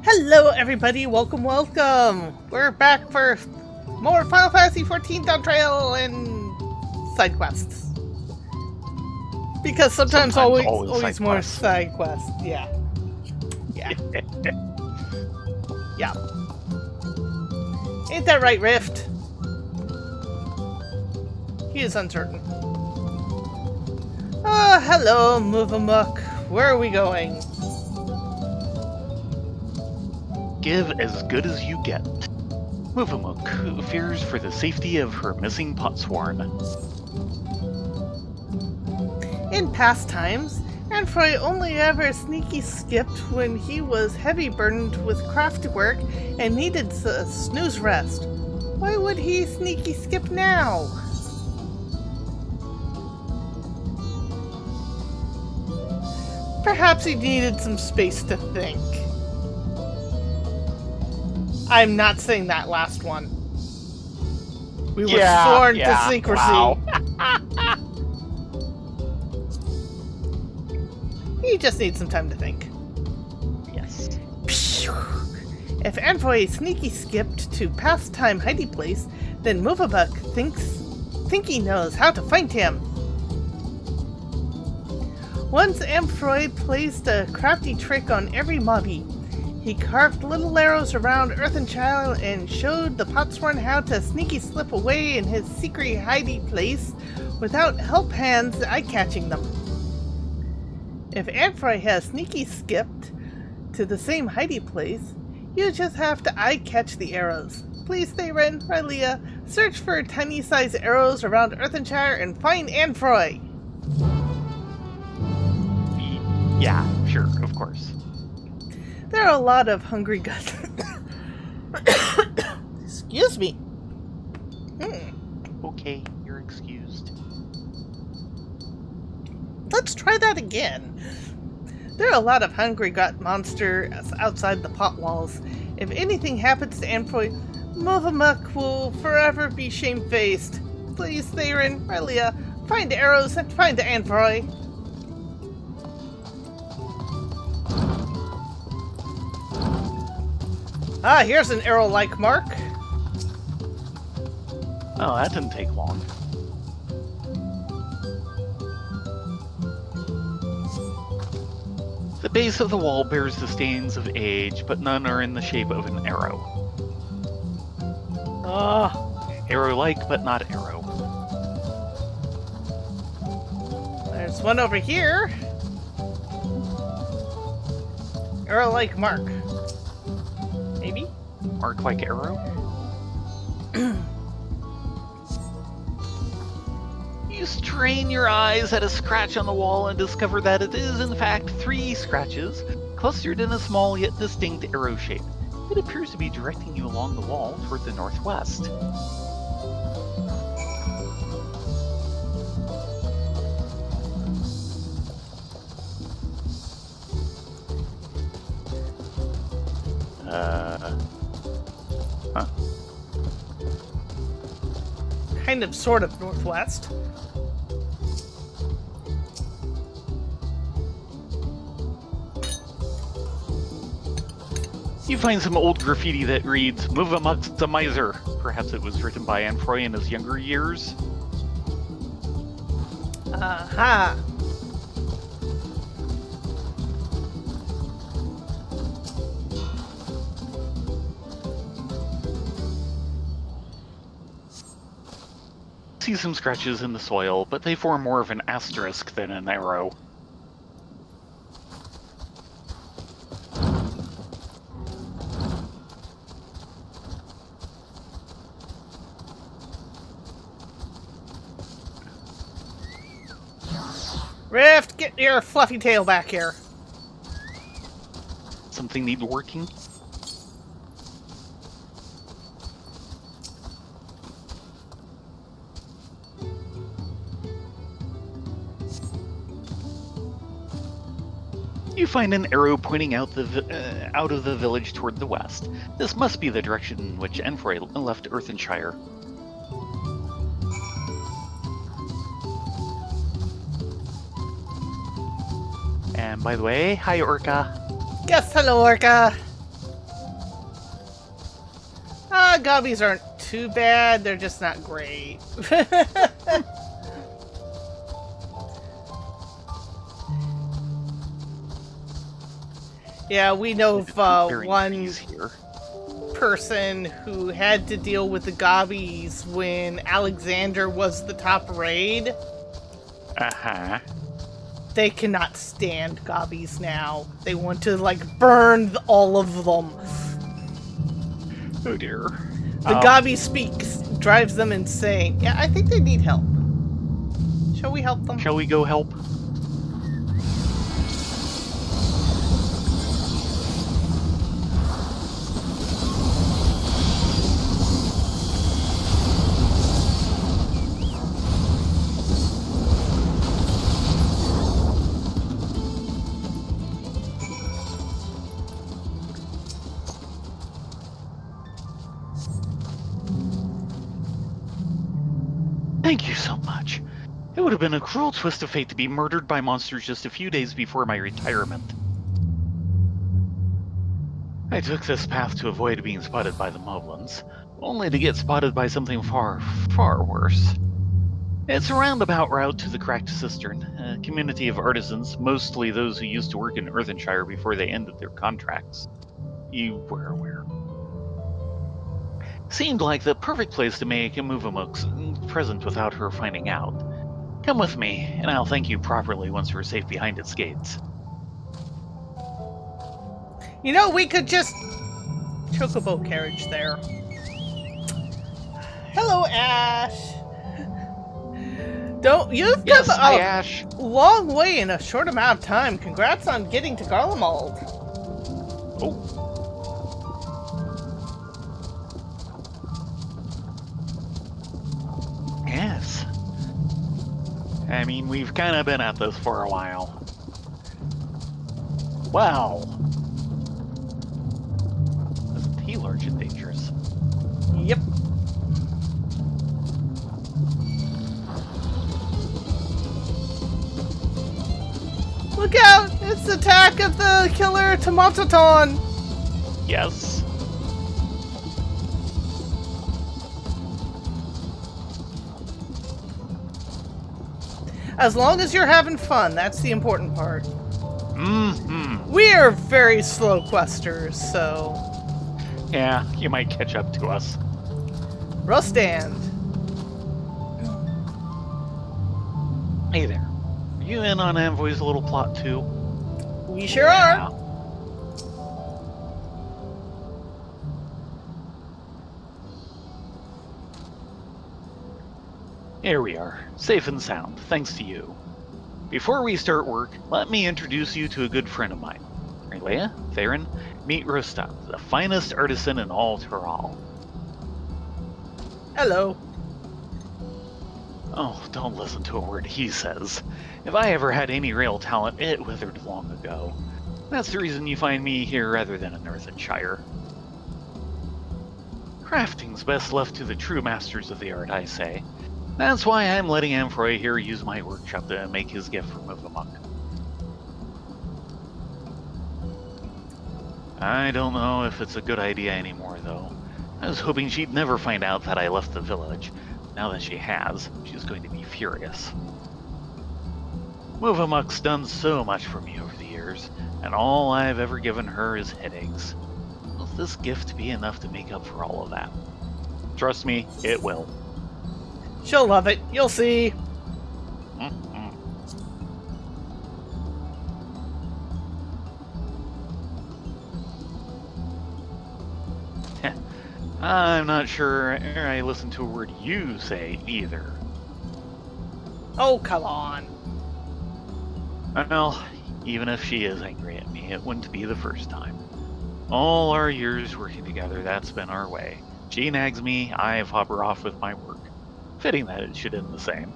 Hello everybody, welcome. We're back for more Final Fantasy XIV Dawntrail and Sidequests. Because sometimes always more side quests. Yeah. Yeah. Ain't that right, Rift? He is uncertain. Hello, Move Amok. Where are we going? Give as good as you get. Move Amok fears for the safety of her missing potsworn. In past times, Anfroy only ever sneaky skipped when he was heavy burdened with craft work and needed a snooze rest. Why would he sneaky skip now? Perhaps he needed some space to think. I'm not saying that last one. We were sworn to secrecy. Wow. He just needs some time to think. Yes. If Anfroy sneaky skipped to pastime hidey place, then Movabuk think he knows how to find him. Once Anfroy placed a crafty trick on every mobby. He carved little arrows around Earthen Child and showed the potsworn how to sneaky slip away in his secret hidey place without help hands eye-catching them. If Anfroy has sneaky skipped to the same hidey place, you just have to eye-catch the arrows. Please, Theron, Rylea, search for tiny-sized arrows around Earthenshire and find Anfroy! Yeah, sure, of course. There are a lot of hungry guts. Excuse me. Okay, you're excused. Let's try that again. There are a lot of hungry gut monsters outside the pot walls. If anything happens to Anfroy, Movamuk will forever be shamefaced. Please, Theron, Rylea, find arrows and find Anfroy. Ah, here's an arrow-like mark. Oh, that didn't take long. The base of the wall bears the stains of age, but none are in the shape of an arrow. Arrow-like, but not arrow. There's one over here. Arrow-like mark. Maybe? Mark like arrow? You strain your eyes at a scratch on the wall and discover that it is in fact 3 scratches, clustered in a small yet distinct arrow shape. It appears to be directing you along the wall toward the northwest. Kind of, sort of northwest. You find some old graffiti that reads, "Move amongst the miser." Perhaps it was written by Anfroy in his younger years. Aha! See some scratches in the soil, but they form more of an asterisk than an arrow. Rift, get your fluffy tail back here. Something need working? You find an arrow pointing out out of the village toward the west. This must be the direction in which Anfroy left Earthenshire. And by the way, hi Orca. Yes, hello, Orca. Gobbies aren't too bad. They're just not great. Yeah, we know of one here. person who had to deal with the Gobbies when Alexander was the top raid. Uh-huh. They cannot stand Gobbies now. They want to, like, burn all of them. Oh dear. The Gobby speaks drives them insane. Yeah, I think they need help. Shall we help them? Shall we go help? Thank you so much. It would have been a cruel twist of fate to be murdered by monsters just a few days before my retirement. I took this path to avoid being spotted by the Moblins, only to get spotted by something far, far worse. It's a roundabout route to the Cracked Cistern, a community of artisans, mostly those who used to work in Earthenshire before they ended their contracts. You were aware. Seemed like the perfect place to make a Movamuk's present without her finding out. Come with me, and I'll thank you properly once we're safe behind its gates. You know, we could just chocobo carriage there. Hello, Ash. You've Yes, come hi, a Ash. long way in a short amount of time. Congrats on getting to Garlemald. Oh. Yes. I mean, we've kind of been at this for a while. Wow. Isn't he large and dangerous? Yep. Look out! It's the attack of the killer Tomatoton! Yes. As long as you're having fun, that's the important part. Mm-hmm. We are very slow questers, so... Yeah, you might catch up to us. Rostand. Hey there. Are you in on Envoy's little plot too? We sure are. Here we are, safe and sound, thanks to you. Before we start work, let me introduce you to a good friend of mine. Relea, Theron, meet Rustam, the finest artisan in all Tural. Hello. Oh, don't listen to a word he says. If I ever had any real talent, it withered long ago. That's the reason you find me here rather than in Earthenshire. Crafting's best left to the true masters of the art, I say. That's why I'm letting Amphroi here use my workshop to make his gift for Movamuk. I don't know if it's a good idea anymore, though. I was hoping she'd never find out that I left the village. Now that she has, she's going to be furious. Movamuk's done so much for me over the years, and all I've ever given her is headaches. Will this gift be enough to make up for all of that? Trust me, it will. She'll love it. You'll see. I'm not sure I listened to a word you say either. Oh, come on. Well, even if she is angry at me, it wouldn't be the first time. All our years working together, that's been our way. She nags me, I fob her off with my work. Fitting that it should end the same.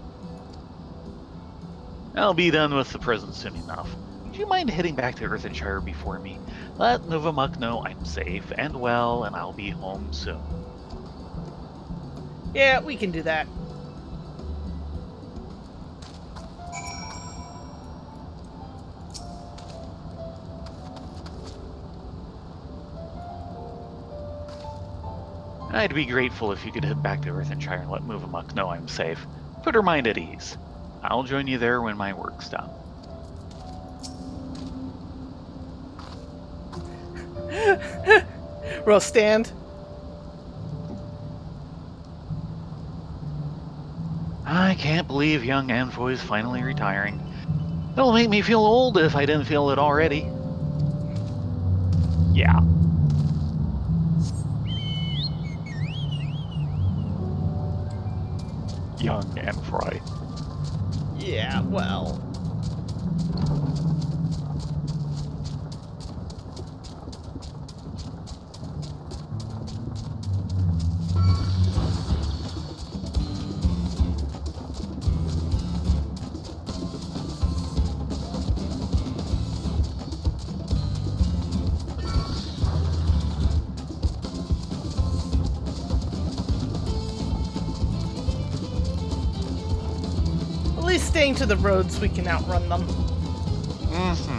I'll be done with the present soon enough. Would you mind heading back to Earthenshire before me? Let Movamuk know I'm safe and well, and I'll be home soon. Yeah, we can do that. I'd be grateful if you could head back to Earthenshire and let Move Amok know I'm safe. Put her mind at ease. I'll join you there when my work's done. Roll stand. I can't believe young Anfoy's finally retiring. It'll make me feel old if I didn't feel it already. Yeah. Young Anfoy. Yeah, well. At least staying to the roads, we can outrun them. Mm-hmm.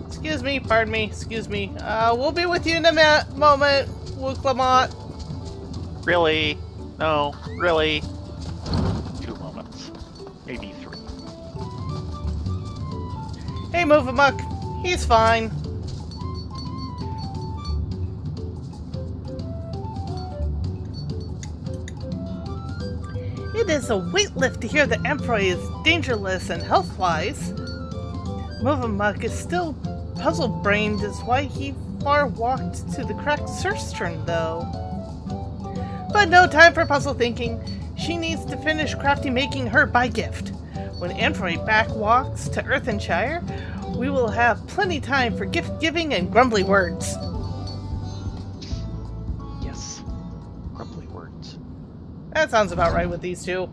Excuse me, pardon me, excuse me. We'll be with you in a moment, Wooklamont. Really? No, really? 2 moments. Maybe 3. Hey, Move Amok. He's fine. It is a weight lift to hear that Emperor is dangerless and health-wise. Move Amok is still puzzle-brained as why he far walked to the cracked cistern, though. But no time for puzzle thinking. She needs to finish crafty making her by gift. When Emperor back walks to Earthenshire, we will have plenty time for gift-giving and grumbly words. Yes. Grumbly words. That sounds about right with these two.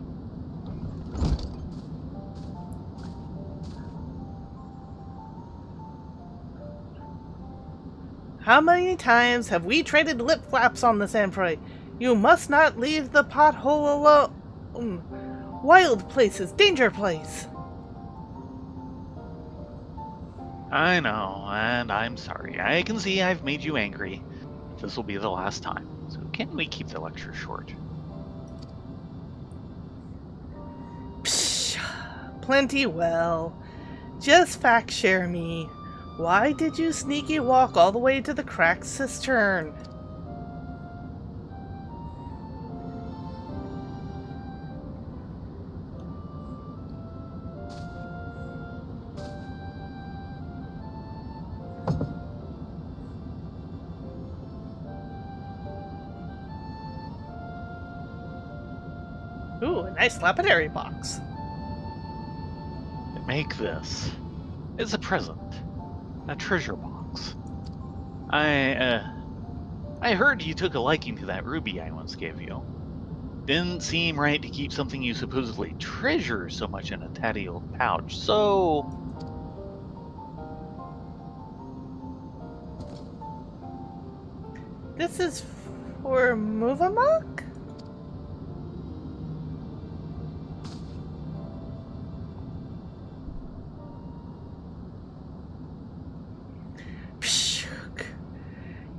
How many times have we traded lip flaps on this Emperor? You must not leave the pothole alone. Wild places, danger place. I know, and I'm sorry. I can see I've made you angry. This will be the last time, so can we keep the lecture short? Psh, plenty well. Just fact share me. Why did you sneaky walk all the way to the cracked cistern? Ooh, a nice lapidary box. Make this. It's a present. A treasure box. I heard you took a liking to that ruby I once gave you. Didn't seem right to keep something you supposedly treasure so much in a tatty old pouch, so... This is for Move Amok?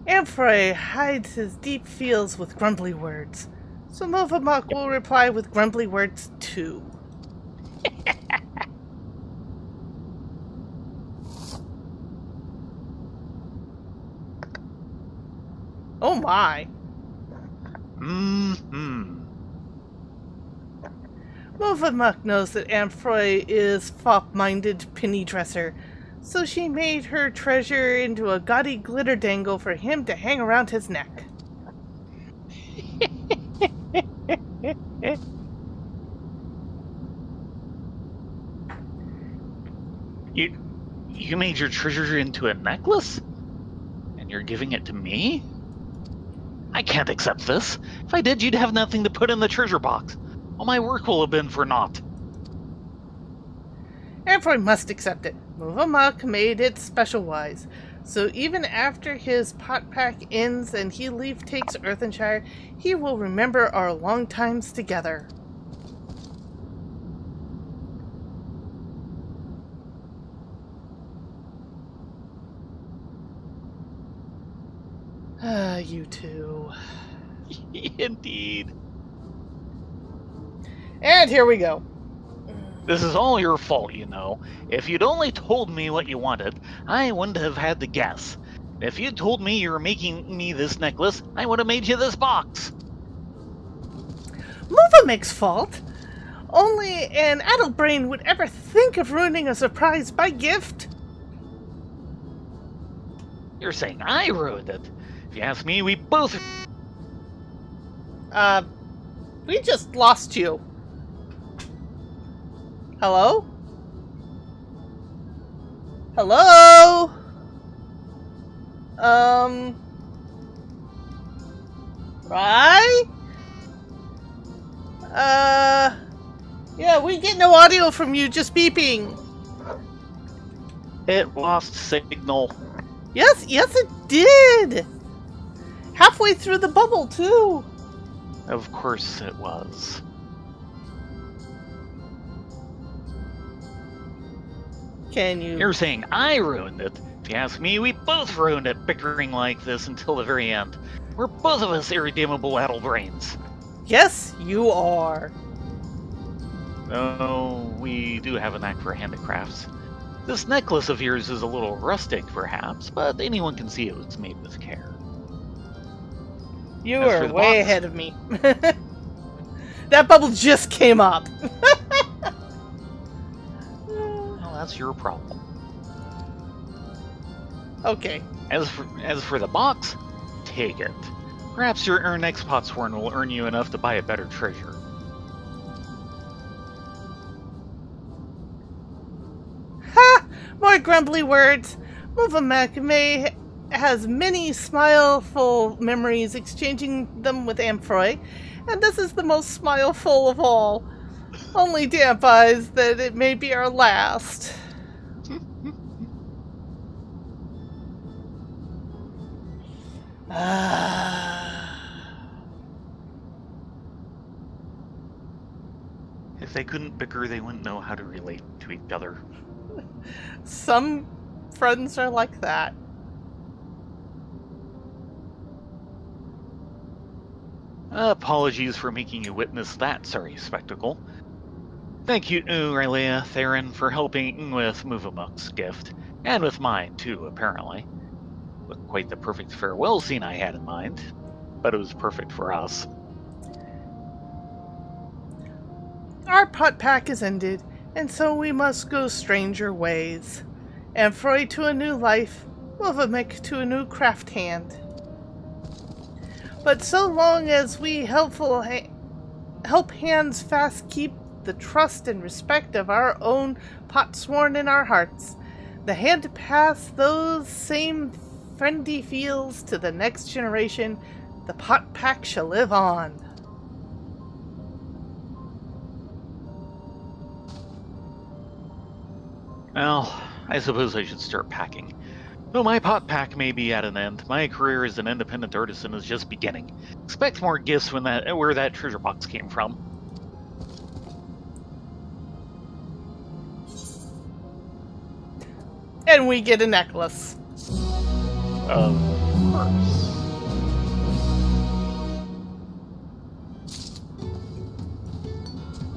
Emperor hides his deep feels with grumbly words, so Move Amok will reply with grumbly words too. Oh my. Mm-hmm. Move Amok knows that Amphroi is fop-minded penny dresser, so she made her treasure into a gaudy glitter dangle for him to hang around his neck. You made your treasure into a necklace? And you're giving it to me? I can't accept this. If I did, you'd have nothing to put in the treasure box. All my work will have been for naught. Amphroi must accept it. Move Amok made it special-wise. So even after his pot pack ends and he takes Earthenshire, he will remember our long times together. You two. Indeed. And here we go. This is all your fault, you know. If you'd only told me what you wanted, I wouldn't have had to guess. If you'd told me you were making me this necklace, I would have made you this box. Movamic's fault? Only an adult brain would ever think of ruining a surprise by gift. You're saying I ruined it. If you ask me, we both... We just lost you. Hello? Hello? Right? Yeah, we get no audio from you, just beeping. It lost signal. Yes, it did! Halfway through the bubble, too. Of course it was. Can you... You're saying I ruined it. If you ask me, we both ruined it, bickering like this until the very end. We're both of us irredeemable adult brains. Yes, you are. Oh, we do have a knack for handicrafts. This necklace of yours is a little rustic, perhaps, but anyone can see it was made with care. You As for are the way box- ahead of me. That bubble just came up. Well, that's your problem. Okay. As for the box, take it. Perhaps your next potsworn will earn you enough to buy a better treasure. Ha! More grumbly words. Movamac has many smileful memories, exchanging them with Amphroi, and this is the most smileful of all. Only damp eyes that it may be our last. If they couldn't bicker, they wouldn't know how to relate to each other. Some friends are like that. Apologies for making you witness that sorry spectacle. Thank you, Rylea Theron, for helping with Movamuk's gift, and with mine, too, apparently. Wasn't quite the perfect farewell scene I had in mind, but it was perfect for us. Our pot pack is ended, and so we must go stranger ways. Amphroi to a new life, Movamic to a new craft hand. But so long as we help hands fast keep the trust and respect of our own potsworn in our hearts, the hand to pass those same friendly feels to the next generation, the pot pack shall live on. Well, I suppose I should start packing. Though my pot pack may be at an end, my career as an independent artisan is just beginning. Expect more gifts where that treasure box came from. And we get a necklace. Of course.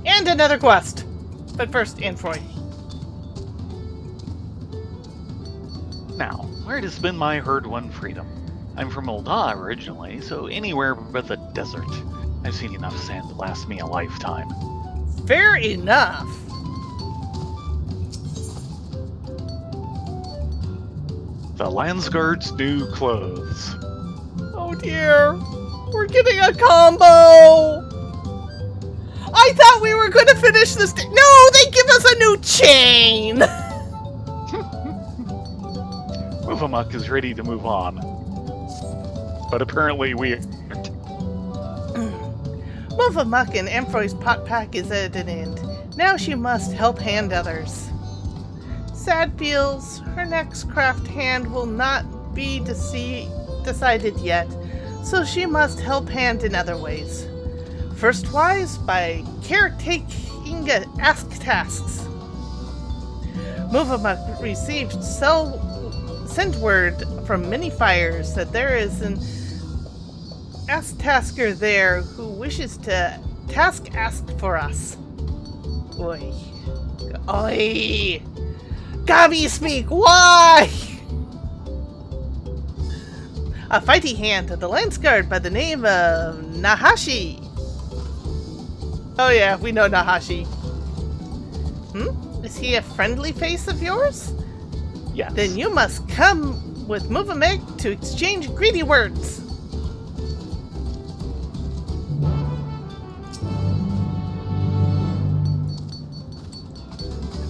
And another quest. But first, Amphroi. Now, where to spend my hard-won freedom? I'm from Ul'dah originally, so anywhere but the desert. I've seen enough sand to last me a lifetime. Fair enough. The Landsguard's new clothes. Oh dear. We're getting a combo. I thought we were going to finish this. No, they give us a new chain. Movamuk is ready to move on. But apparently we aren't. Movamuk and Amphoi's pot pack is at an end. Now she must help hand others. Sad feels her next craft hand will not be decided yet, so she must help hand in other ways. Firstwise, by caretaking ask tasks. Movamuk received send word from many fires that there is ask Tasker there who wishes to ask for us. Oi. Oi! Gabi speak! Why? A fighty hand of the lance guard by the name of Nahashi. Oh yeah, we know Nahashi. Is he a friendly face of yours? Yes. Then you must come with Movameg to exchange greedy words.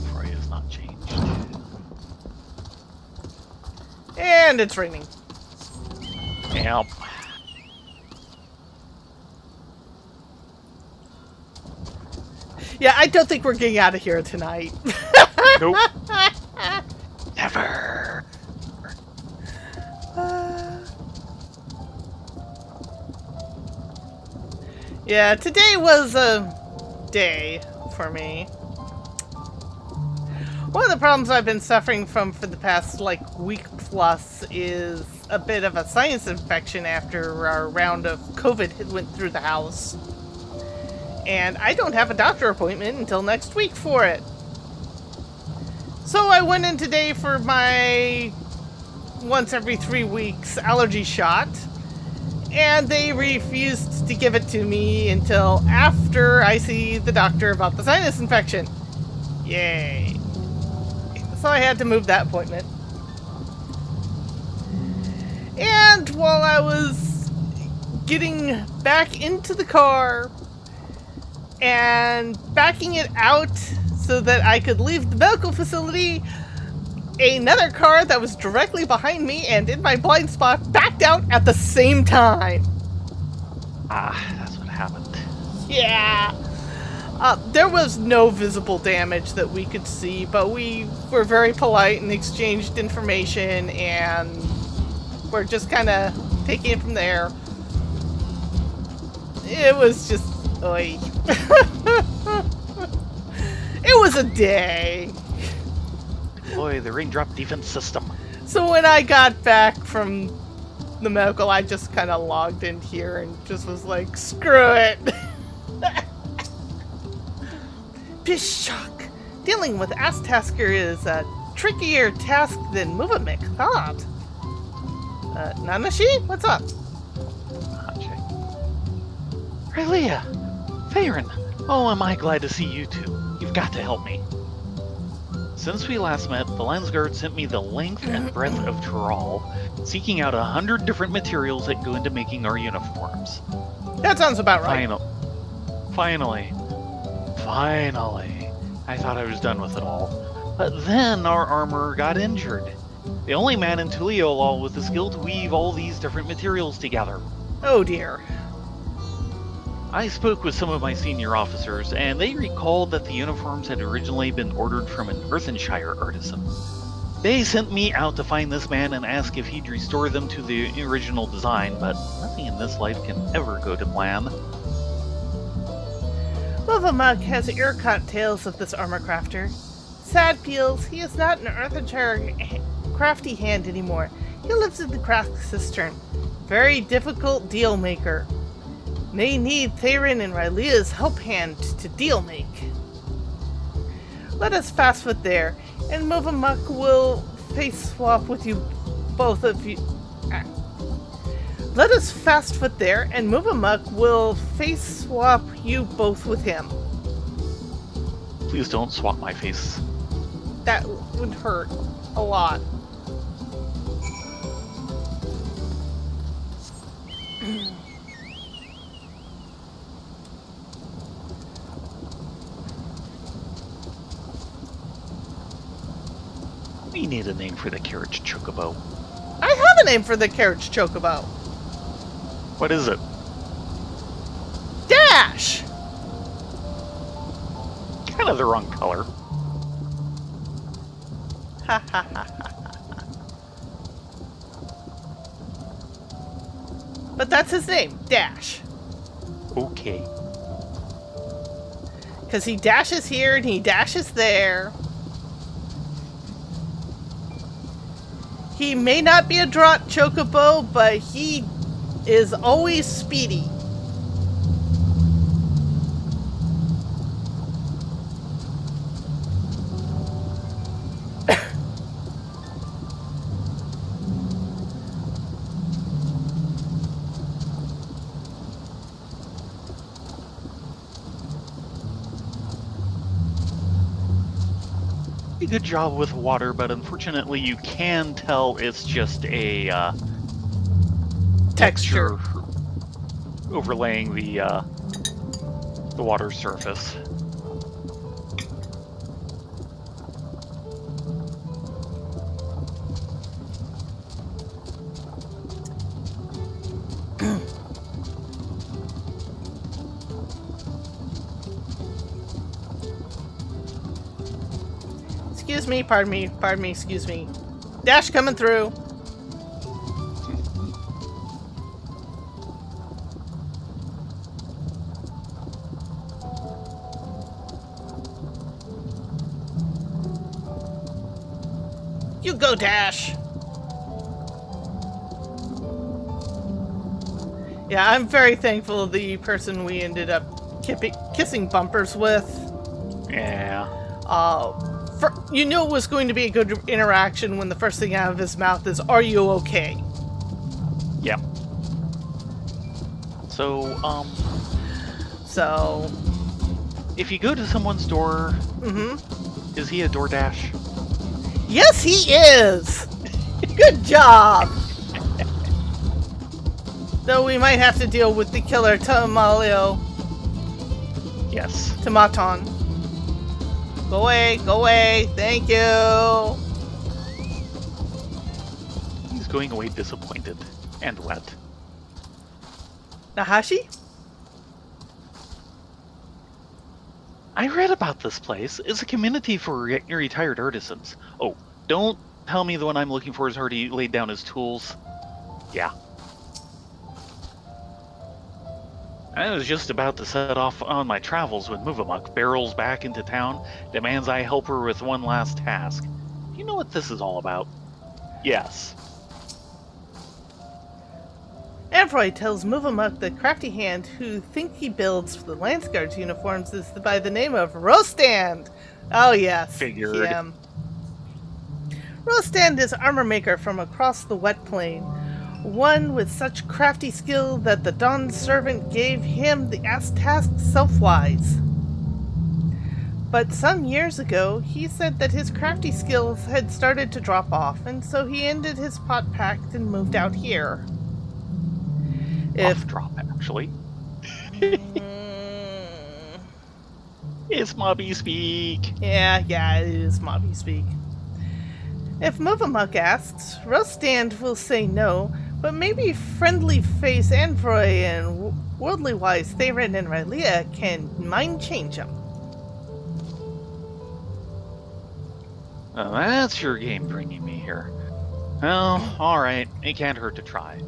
Troy has not changed. And it's raining. Yep. Yeah, I don't think we're getting out of here tonight. Nope. Never. Yeah, today was a day for me. One of the problems I've been suffering from for the past, week plus is a bit of a sinus infection after our round of COVID went through the house. And I don't have a doctor appointment until next week for it. So I went in today for my once every 3 weeks allergy shot, and they refused to give it to me until after I see the doctor about the sinus infection. Yay. So I had to move that appointment. And while I was getting back into the car and backing it out so that I could leave the medical facility, another car that was directly behind me and in my blind spot backed out at the same time. Ah, that's what happened. Yeah. There was no visible damage that we could see, but we were very polite and exchanged information, and we're just kind of taking it from there. It was just... Oy. It was a day. Boy, the raindrop defense system. So when I got back from the medical, I just kind of logged in here and just was like, screw it. Bishock. Dealing with Ask Tasker is a trickier task than Movamik thought. Nanashi? What's up? Raylia! Faerun! Oh, am I glad to see you two. You've got to help me. Since we last met, the Lens Guard sent me the length and breadth of Tural, seeking out 100 different materials that go into making our uniforms. That sounds about right. Finally. I thought I was done with it all. But then our armorer got injured. The only man in Tuliolol with the skill to weave all these different materials together. Oh dear. I spoke with some of my senior officers, and they recalled that the uniforms had originally been ordered from an Earthenshire artisan. They sent me out to find this man and ask if he'd restore them to the original design, but nothing in this life can ever go to plan. Movamuk has ear-caught tales of this armor crafter. Sad feels he is not an Earthenshire crafty hand anymore. He lives in the craft cistern. Very difficult deal maker. May need Theron and Raylia's help hand to deal make. Let us fast foot there, and Movamuk will face swap with you both of you. Let us fast foot there, and Movamuk will face swap you both with him. Please don't swap my face. That would hurt a lot. We need a name for the carriage chocobo. I have a name for the carriage chocobo. What is it? Dash! Kind of the wrong color. Ha ha ha ha. But that's his name, Dash. Okay. Because he dashes here and he dashes there. He may not be a draught chocobo, but he is always speedy. Good job with water, but unfortunately you can tell it's just a Texture. overlaying the water surface. Excuse me, pardon me, excuse me. Dash coming through. You go, Dash. Yeah, I'm very thankful the person we ended up kissing bumpers with. Yeah. You knew it was going to be a good interaction when the first thing out of his mouth is, "Are you okay?" Yeah. So, So... if you go to someone's door, is he a DoorDash? Yes, he is! Good job! Though we might have to deal with the killer Tamalio. Yes. Tomaton. Go away, thank you! He's going away disappointed and wet. Nahashi? I read about this place. It's a community for retired artisans. Oh, don't tell me the one I'm looking for has already laid down his tools. Yeah. I was just about to set off on my travels when Movamuk barrels back into town, demands I help her with one last task. Do you know what this is all about? Yes. Amphiroid tells Movamuk the crafty hand who think he builds the Lance Guard's uniforms is by the name of Rostand. Oh yes, Figured. him. Rostand is armor maker from across the wet plain. One with such crafty skill that the Dawn servant gave him the task self-wise. But some years ago, he said that his crafty skills had started to drop off, and so he ended his pot pact and moved out here. Off drop, actually. It's Mobby speak. Yeah, it is Mobby speak. If Movamuk asks, Rostand will say no, but maybe friendly face Android and worldly wise Theron and Rylea can mind change him. Oh, that's your game bringing me here. Well, alright. It can't hurt to try.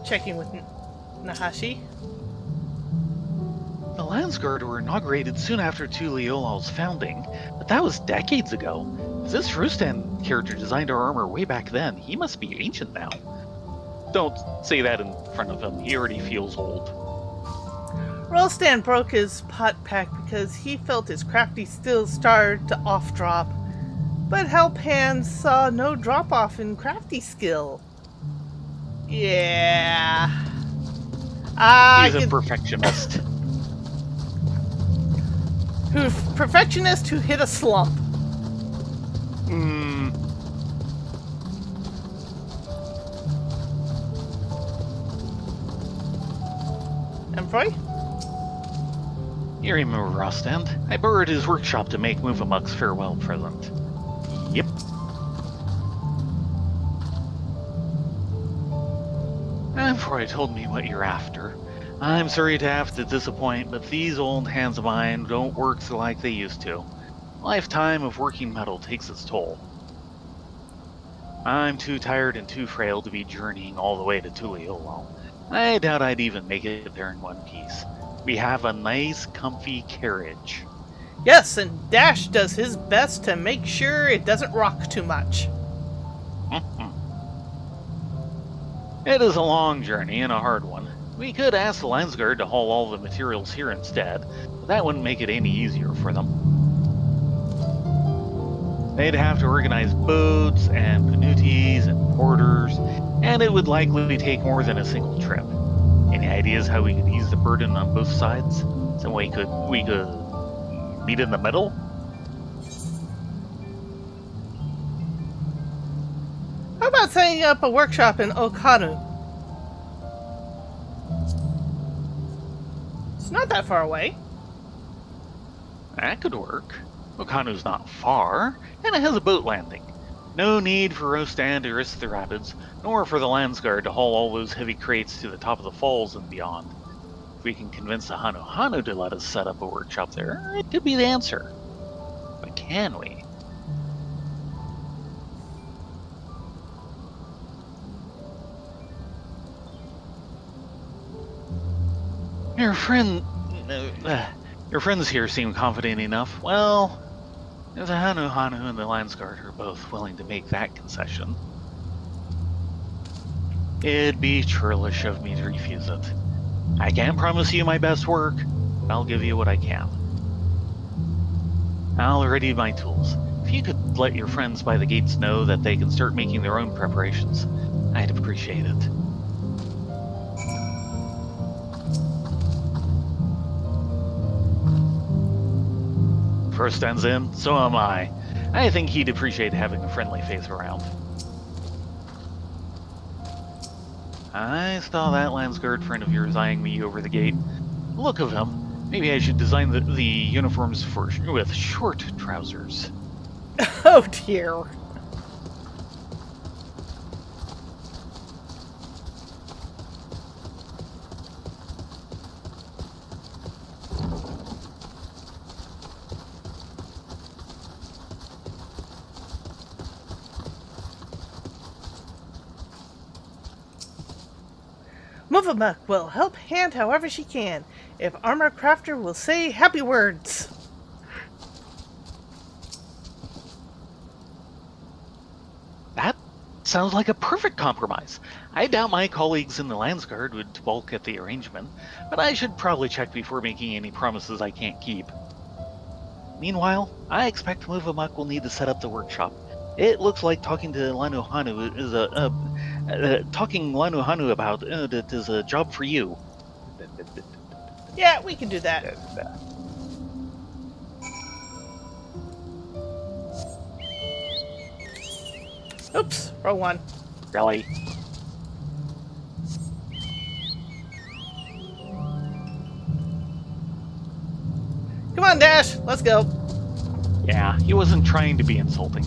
Checking with Nahashi. The Landsguard were inaugurated soon after Tuliola's founding, but that was decades ago. If this Rustan character designed our armor way back then, he must be ancient now. Don't say that in front of him, he already feels old. Rostand broke his pot pack because he felt his crafty skills started to off-drop, but Help Hands saw no drop-off in crafty skill. Yeah. He's a perfectionist. Perfectionist who hit a slump. Amphiroid? You remember Rostand? I borrowed his workshop to make Movamuk's farewell present. Yep. Amphiroid told me what you're after. I'm sorry to have to disappoint, but these old hands of mine don't work like they used to. A lifetime of working metal takes its toll. I'm too tired and too frail to be journeying all the way to Tuliolo. I doubt I'd even make it there in one piece. We have a nice, comfy carriage. Yes, and Dash does his best to make sure it doesn't rock too much. It is a long journey and a hard one. We could ask the Landsguard to haul all the materials here instead, but that wouldn't make it any easier for them. They'd have to organize boats and panutis and porters, and it would likely take more than a single trip. Any ideas how we could ease the burden on both sides? Some way we could meet in the middle? How about setting up a workshop in Okanu? It's not that far away. That could work. Okanu's not far, and it has a boat landing. No need for Rostan to risk the rapids, nor for the Landsguard to haul all those heavy crates to the top of the falls and beyond. If we can convince the Hanu to let us set up a workshop there, it could be the answer. But can we? Your friends here seem confident enough. Well, the Hanu and the Landsguard are both willing to make that concession. It'd be churlish of me to refuse it. I can't promise you my best work, but I'll give you what I can. I'll ready my tools. If you could let your friends by the gates know that they can start making their own preparations, I'd appreciate it. First ends in, so am I. I think he'd appreciate having a friendly face around. I saw that Landsguard friend of yours eyeing me over the gate. Look of him. Maybe I should design the uniforms with short trousers. Oh dear. Muvamuck will help hand however she can, if Armor Crafter will say happy words. That sounds like a perfect compromise. I doubt my colleagues in the Landsguard would balk at the arrangement, but I should probably check before making any promises I can't keep. Meanwhile, I expect Muvamuck will need to set up the workshop. It looks like talking to Lanuhanu is talking Lanuhanu about it is a job for you. Yeah, we can do that. Oops, wrong one. Really? Come on, Dash, let's go. Yeah, he wasn't trying to be insulting.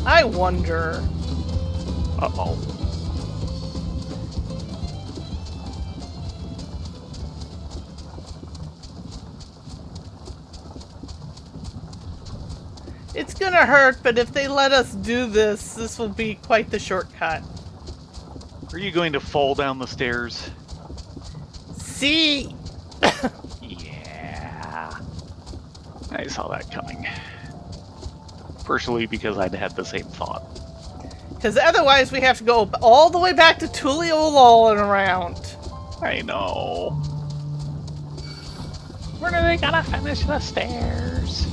I wonder. Uh-oh. It's gonna hurt, but if they let us do this, this will be quite the shortcut. Are you going to fall down the stairs? See? Yeah. I saw that coming. Partially because I'd had the same thought. Because otherwise we have to go all the way back to Tuliolol and around. I know. When are they gonna finish the stairs?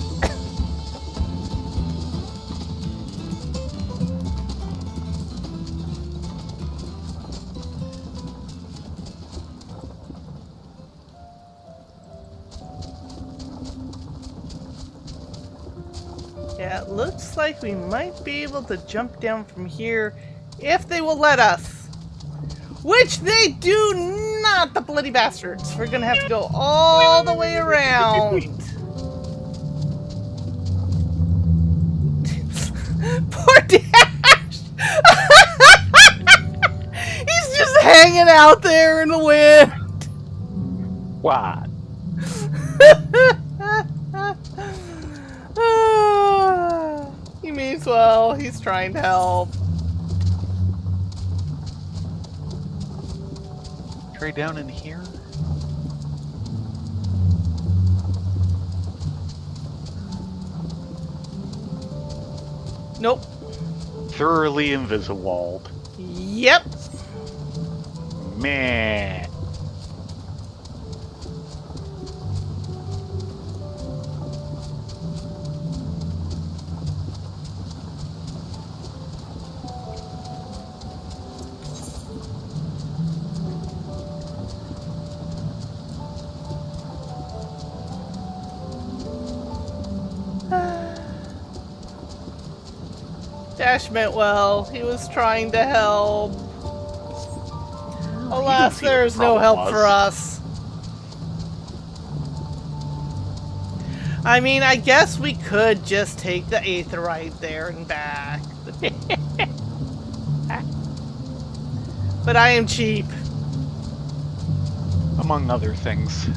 Yeah, it looks like we might be able to jump down from here if they will let us. Which they do not, the bloody bastards. We're gonna have to go all the way around. Poor Dash! He's just hanging out there in the wind. What? He means well. He's trying to help. Try down in here? Nope. Thoroughly invisible. Yep. Man. Dash meant well. He was trying to help. Alas, there's no help for us. I mean, I guess we could just take the Aetherite there and back. But I am cheap. Among other things.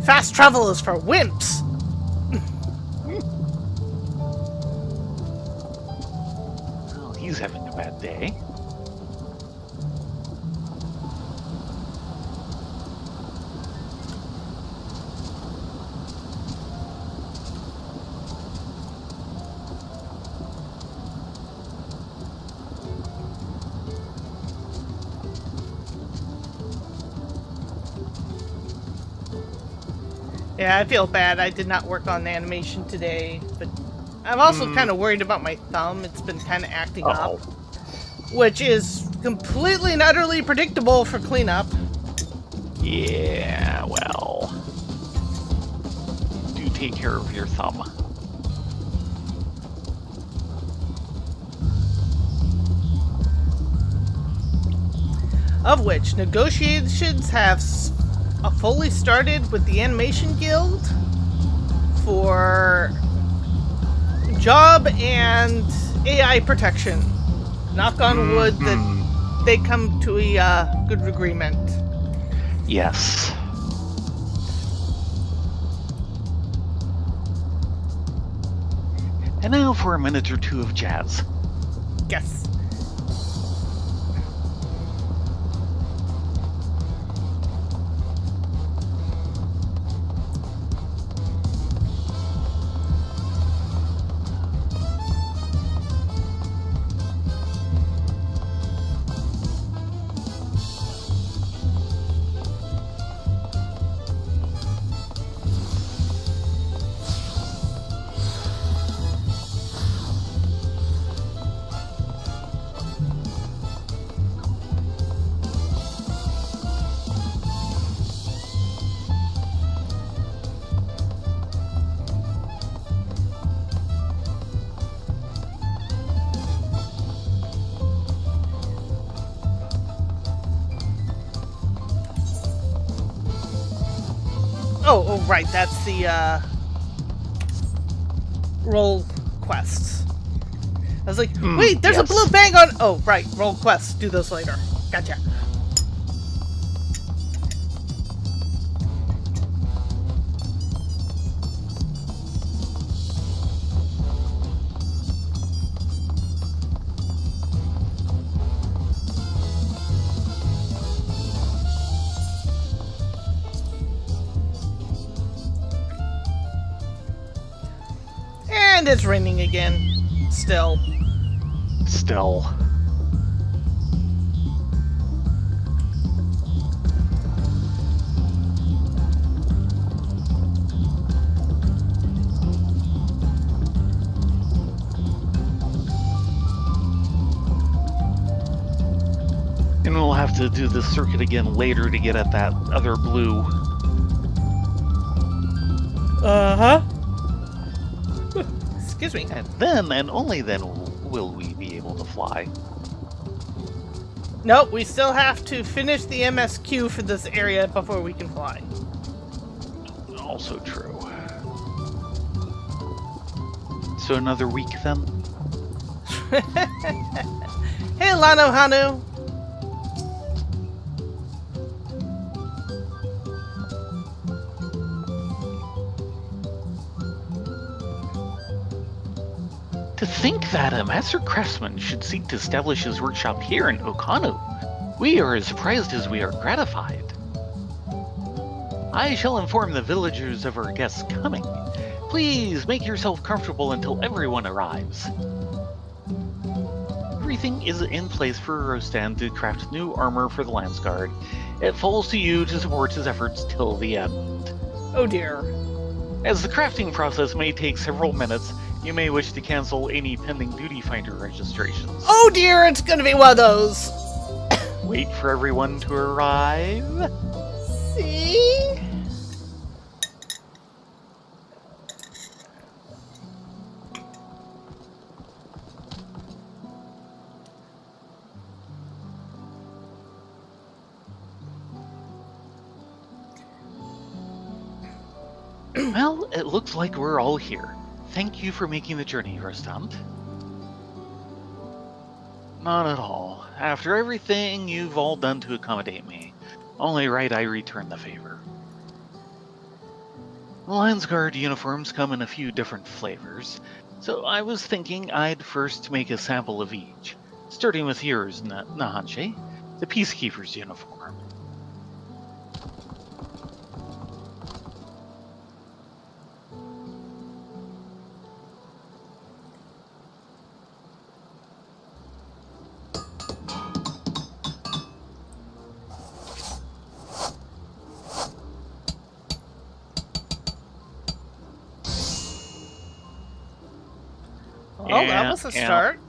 Fast travel is for wimps. Oh, he's having a bad day. Yeah, I feel bad. I did not work on the animation today, but I'm also kind of worried about my thumb. It's been kind of acting up, which is completely and utterly predictable for cleanup. Yeah, well. Do take care of your thumb. Of which, negotiations have fully started with the Animation Guild for job and AI protection. Knock on wood that they come to a good agreement. Yes. And now for a minute or two of jazz. Yes. Oh, right, that's the, roll quests. I was like, wait, there's a blue bang on... Oh, right, roll quests, do those later. Gotcha. And it's raining again. Still. And we'll have to do this circuit again later to get at that other blue. Uh-huh. Excuse me. And then, and only then, will we be able to fly. Nope, we still have to finish the MSQ for this area before we can fly. Also true. So another week then? Hey, Lano Hanu! To think that a master craftsman should seek to establish his workshop here in Okanu. We are as surprised as we are gratified. I shall inform the villagers of our guests coming. Please make yourself comfortable until everyone arrives. Everything is in place for Rostan to craft new armor for the Landsguard. It falls to you to support his efforts till the end. Oh dear. As the crafting process may take several minutes, you may wish to cancel any pending duty finder registrations. Oh dear, it's gonna be one of those! Wait for everyone to arrive. See? Well, it looks like we're all here. Thank you for making the journey, Rostand. Not at all. After everything you've all done to accommodate me, only right I return the favor. The Landsguard uniforms come in a few different flavors, so I was thinking I'd first make a sample of each, starting with yours, Nahanche, the Peacekeeper's uniform. Well, that was a start.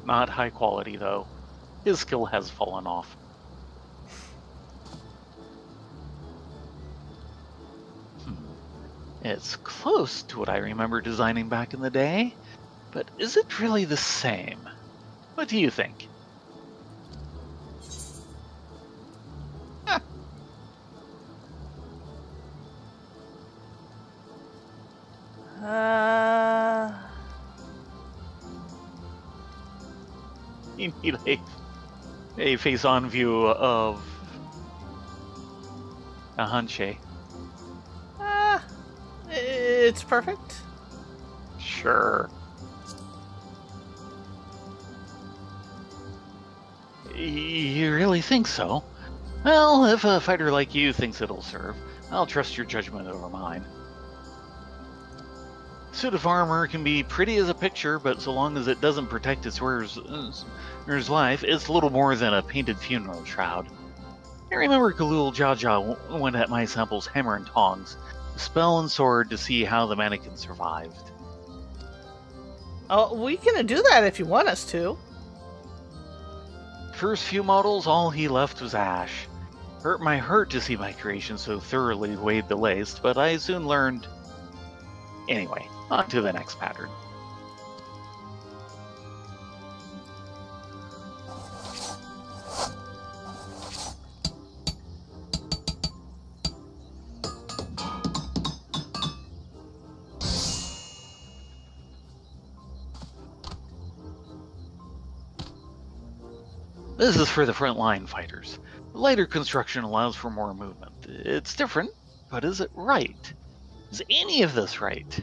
Not high quality, though. His skill has fallen off. It's close to what I remember designing back in the day, but is it really the same? What do you think? You need a face-on view of a Hanche. It's perfect. Sure. You really think so? Well, if a fighter like you thinks it'll serve, I'll trust your judgment over mine. Suit of armor can be pretty as a picture, but so long as it doesn't protect its wearer's life, it's little more than a painted funeral shroud. I remember Galul Jaja went at my samples hammer and tongs, spell and sword to see how the mannequin survived. Oh, we can do that if you want us to. First few models, all he left was ash. Hurt my heart to see my creation so thoroughly weighed laced, but I soon learned. Anyway, on to the next pattern. This is for the frontline fighters. The lighter construction allows for more movement. It's different, but is it right? Is any of this right?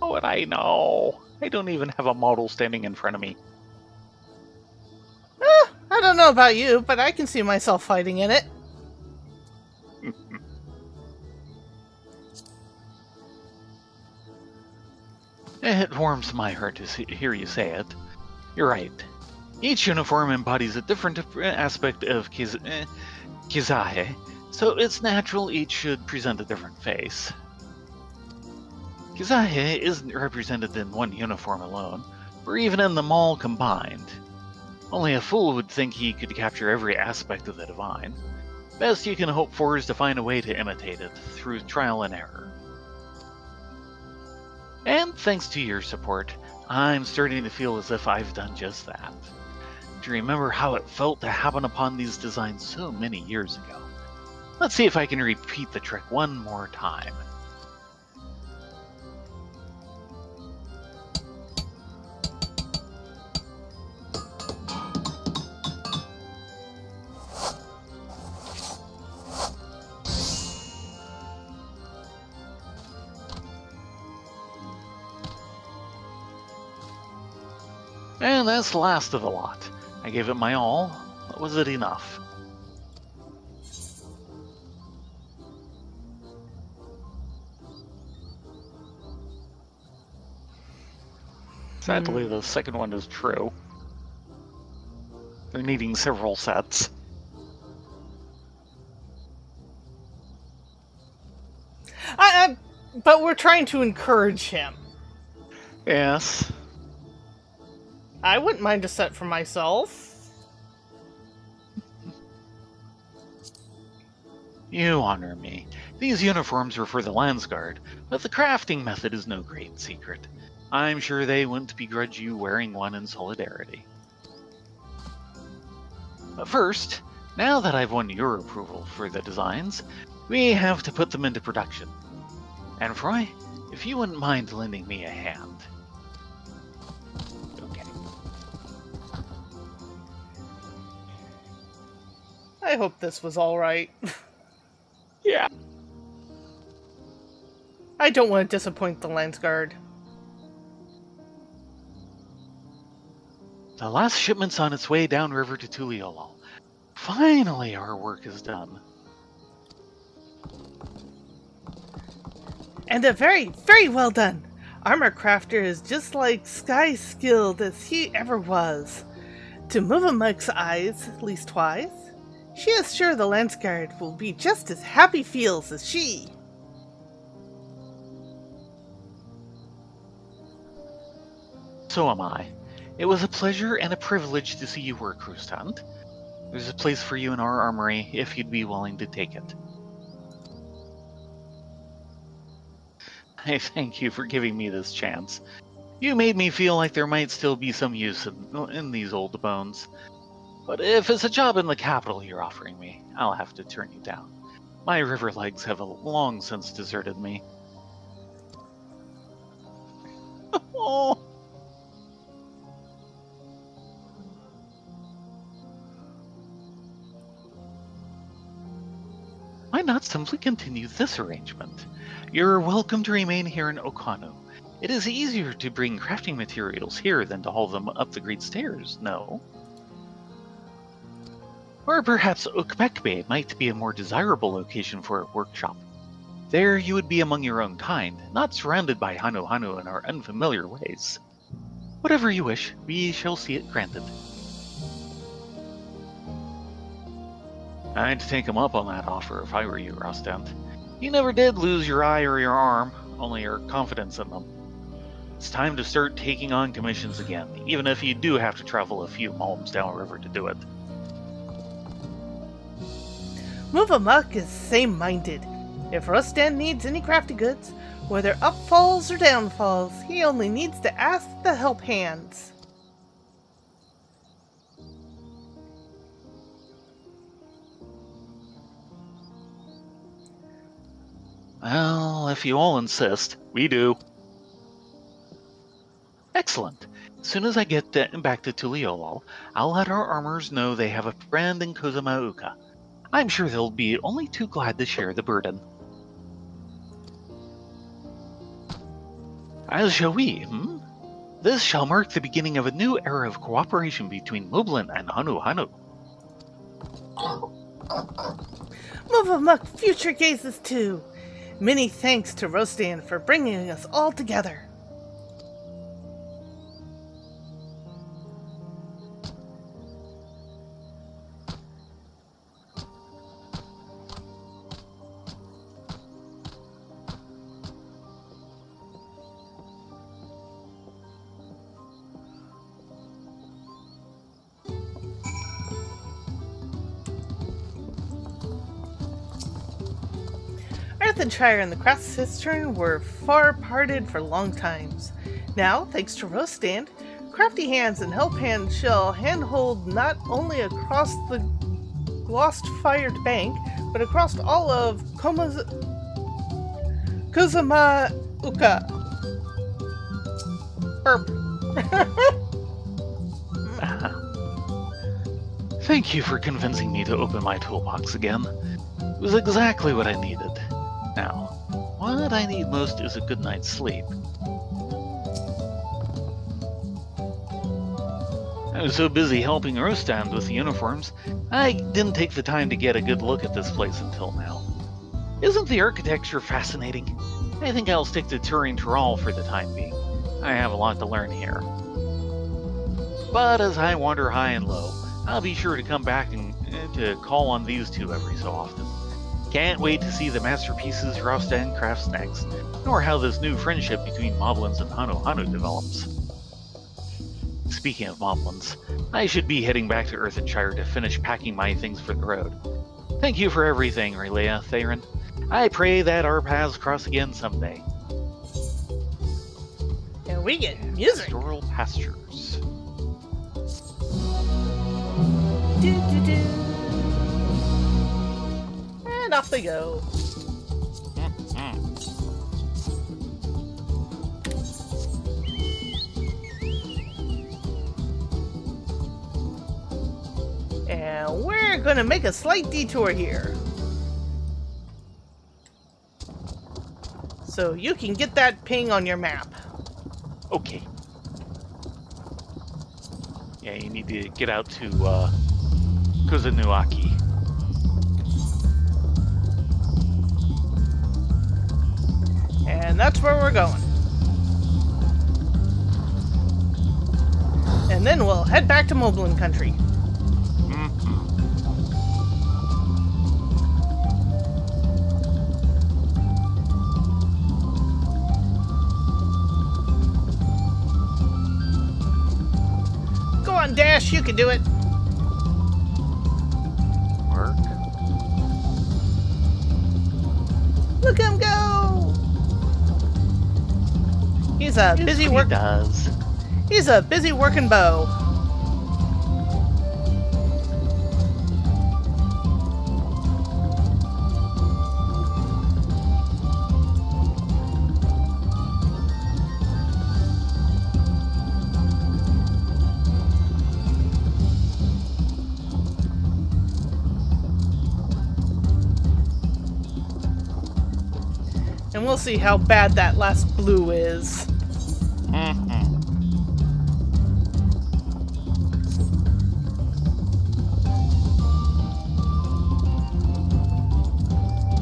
Oh, what I know. I don't even have a model standing in front of me. I don't know about you, but I can see myself fighting in it. It warms my heart to hear you say it. You're right. Each uniform embodies a different aspect of Kizahe, so it's natural each should present a different face. Kizahe isn't represented in one uniform alone, or even in them all combined. Only a fool would think he could capture every aspect of the divine. Best you can hope for is to find a way to imitate it, through trial and error. And thanks to your support, I'm starting to feel as if I've done just that. Do you remember how it felt to happen upon these designs so many years ago? Let's see if I can repeat the trick one more time. And that's the last of the lot. I gave it my all, but was it enough? Sadly, the second one is true. They're needing several sets. But we're trying to encourage him. Yes. I wouldn't mind a set for myself. You honor me. These uniforms are for the Landsguard, but the crafting method is no great secret. I'm sure they wouldn't begrudge you wearing one in solidarity. But first, now that I've won your approval for the designs, we have to put them into production. And Froy, if you wouldn't mind lending me a hand. Okay. I hope this was alright. Yeah. I don't want to disappoint the Landsguard. The last shipment's on its way downriver to Tuliolol. Finally, our work is done. And a very, very well done. Armor Crafter is just like sky skilled as he ever was. To Muvamuk's eyes, leastwise, she is sure the Landsguard will be just as happy feels as she. So am I. It was a pleasure and a privilege to see you work, Krustant. There's a place for you in our armory if you'd be willing to take it. I thank you for giving me this chance. You made me feel like there might still be some use in these old bones. But if it's a job in the capital you're offering me, I'll have to turn you down. My river legs have long since deserted me. Oh. Why not simply continue this arrangement? You're welcome to remain here in Okano. It is easier to bring crafting materials here than to haul them up the great stairs, no? Or perhaps Okmekbe might be a more desirable location for a workshop. There you would be among your own kind, not surrounded by Hanu in our unfamiliar ways. Whatever you wish, we shall see it granted. I'd take him up on that offer if I were you, Rostant. You never did lose your eye or your arm, only your confidence in them. It's time to start taking on commissions again, even if you do have to travel a few malms downriver to do it. Muvamuk is same-minded. If Rostan needs any crafty goods, whether upfalls or downfalls, he only needs to ask the help hands. Well, if you all insist, we do. Excellent. As soon as I get back to Tuliolol, I'll let our armorers know they have a friend in Kozamauka. I'm sure they'll be only too glad to share the burden. As shall we, This shall mark the beginning of a new era of cooperation between Moblin and Hanu. Muvamuk future gazes too. Many thanks to Rostan for bringing us all together. Our Earthenshire and the Crafts Cistern were far parted for long times. Now, thanks to Rostand, crafty hands and help hands shall handhold not only across the gloss-fired bank, but across all of Kuzumauka. Burp. Thank you for convincing me to open my toolbox again. It was exactly what I needed. Now, what I need most is a good night's sleep. I was so busy helping Rostand with the uniforms, I didn't take the time to get a good look at this place until now. Isn't the architecture fascinating? I think I'll stick to Turing Tyrol for the time being. I have a lot to learn here. But as I wander high and low, I'll be sure to come back and to call on these two every so often. Can't wait to see the masterpieces Rostand crafts next, nor how this new friendship between Moblins and Hanu develops. Speaking of Moblins, I should be heading back to Earthenshire to finish packing my things for the road. Thank you for everything, Relea, Theron. I pray that our paths cross again someday. And we get music. Pastoral pastures. Do. And off they go. And we're gonna make a slight detour here. So you can get that ping on your map. Okay. Yeah, you need to get out to Kuzanuaki. And that's where we're going. And then we'll head back to Moblin Country. Go on, Dash, you can do it. Work. Look him go! He's a busy work. Does. He's a busy working bow. And we'll see how bad that last blue is.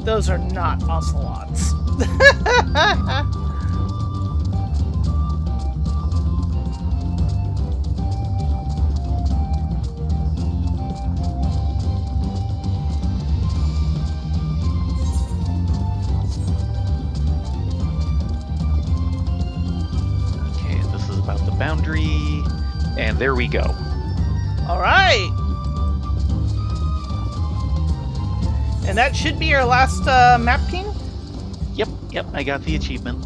Those are not ocelots. Boundary, and there we go. All right, and that should be our last map ping. Yep, I got the achievement.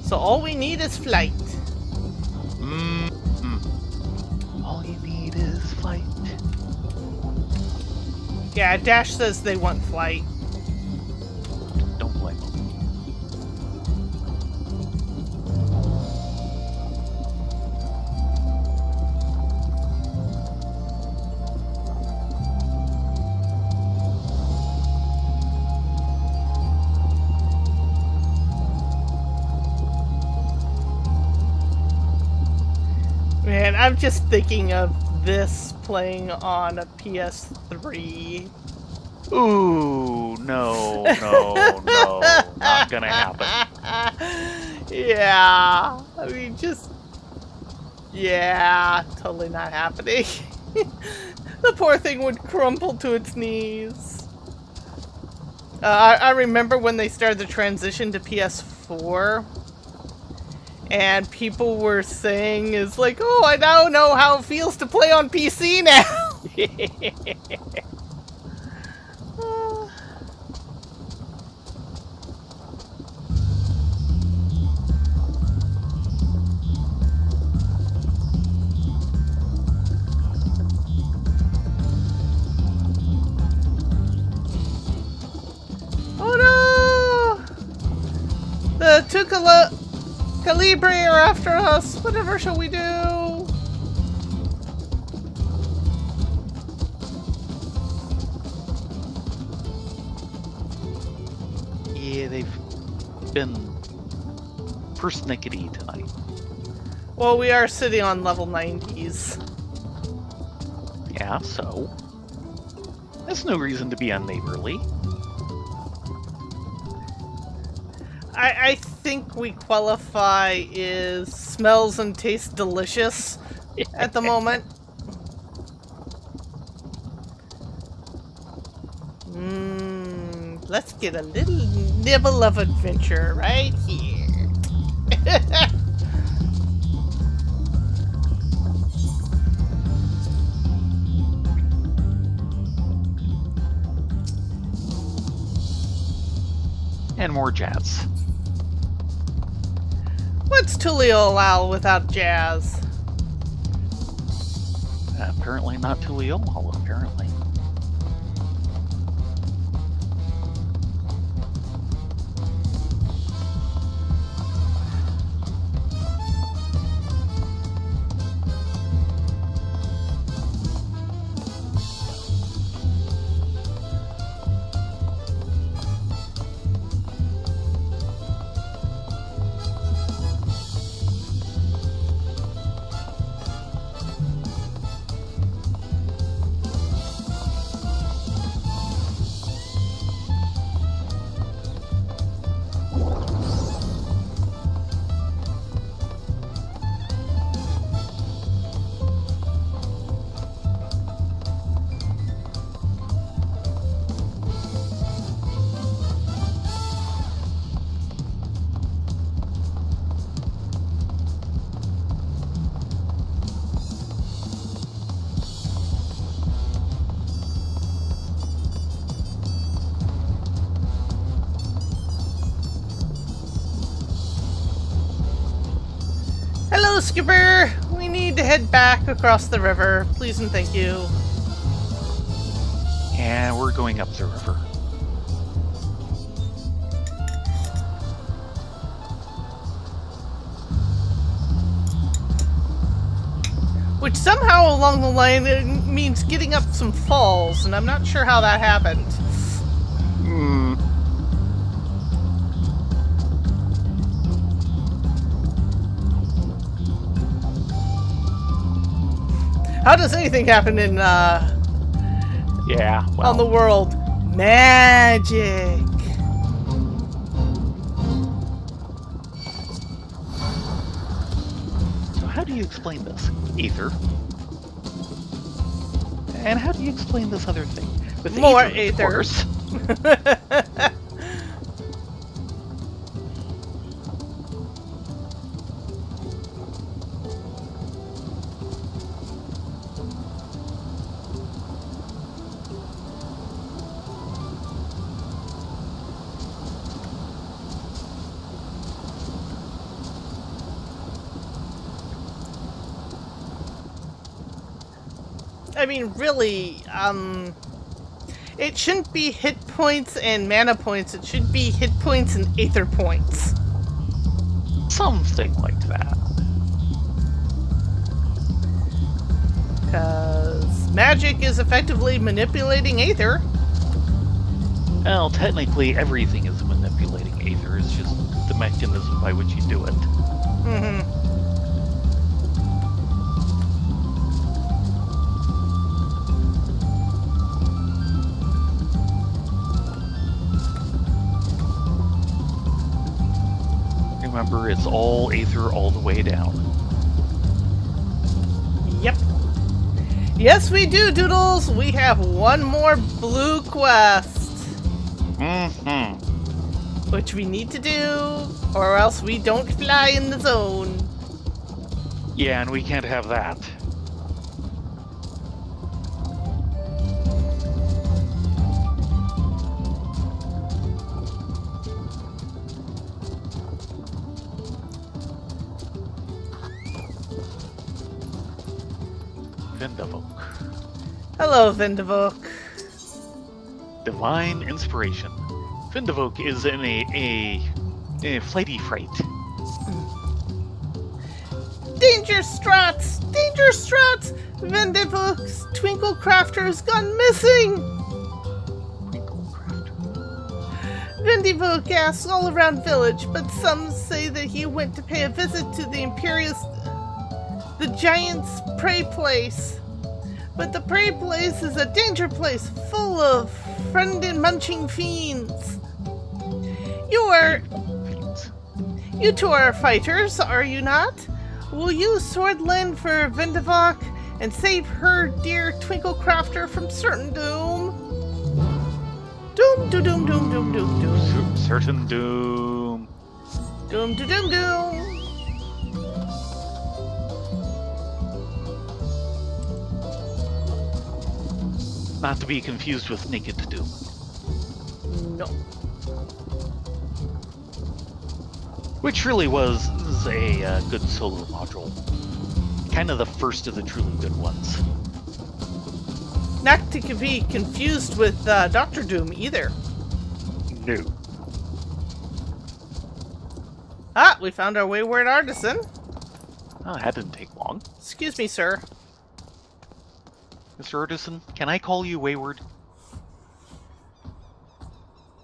So all we need is flight. All you need is flight. Yeah, Dash says they want flight. Man, I'm just thinking of this playing on a PS3. Ooh, no, not gonna happen. Yeah, I mean, yeah, totally not happening. The poor thing would crumple to its knees. I remember when they started the transition to PS4, And people were saying is like, oh, I now know how it feels to play on PC now. Oh no! The Calibre are after us. Whatever shall we do? Yeah, they've been persnickety tonight. Well, we are sitting on level 90s. Yeah, so that's no reason to be unneighborly. I think we qualify is smells and tastes delicious at the moment. Let's get a little nibble of adventure right here. And more jazz. What's Tulio Lal without jazz? Apparently not Tuliomala, apparently. Hello, Skipper! We need to head back across the river. Please and thank you. And we're going up the river. Which somehow along the line it means getting up some falls, and I'm not sure how that happened. How does anything happen in, Yeah, well. on the world? Magic! So how do you explain this? Ether. And how do you explain this other thing? With More ether, of ether. course. I mean, really, it shouldn't be hit points and mana points, it should be hit points and aether points. Something like that. Because magic is effectively manipulating aether. Well, technically everything is manipulating ether, it's just the mechanism by which you do it. Mm-hmm. Remember, it's all Aether all the way down. Yep. Yes, we do, Doodles! We have one more blue quest. Mm-hmm. Which we need to do, or else we don't fly in the zone. Yeah, and we can't have that. Vindavok. Hello, Vindavok. Divine Inspiration. Vindavok is in a flighty fright. Danger Strats! Danger Strats! Vindavok's Twinkle Crafter has gone missing! Vindavok asks all around village, but some say that he went to pay a visit to the Giant's prey place. But the prey place is a danger place full of friend-munching fiends. You two are fighters, are you not? Will you swordland for Vindavok and save her dear Twinkle Crafter from certain doom? Doom, doom, doom, doom, doom, doom, doom. Certain doom. Doom, doom, doom, doom. Not to be confused with Naked Doom. No. Which really was a good solo module. Kind of the first of the truly good ones. Not to be confused with Dr. Doom either. No. Ah, we found our wayward artisan. Oh, that didn't take long. Excuse me, sir. Mr. Artisan, can I call you Wayward?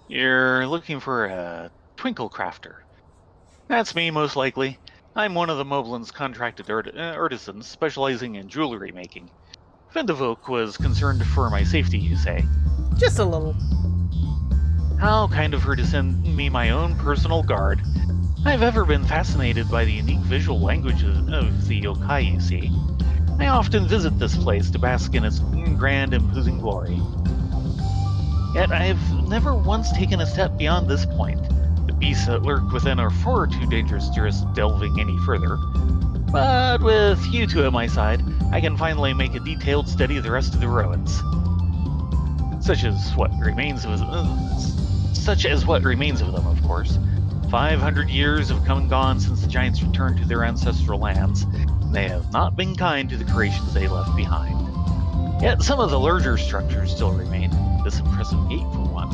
You're looking for a Twinkle Crafter. That's me, most likely. I'm one of the Moblin's contracted artisans, specializing in jewelry making. Vindavok was concerned for my safety, you say? Just a little. How kind of her to send me my own personal guard. I've ever been fascinated by the unique visual language of the yokai, you see. I often visit this place to bask in its grand, imposing glory. Yet I've never once taken a step beyond this point. The beasts that lurk within are far too dangerous to risk delving any further. But with you two at my side, I can finally make a detailed study of the rest of the ruins. Such as what remains of them, of course. 500 years have come and gone since the giants returned to their ancestral lands. They have not been kind to the creations they left behind. Yet some of the larger structures still remain, this impressive gate for one.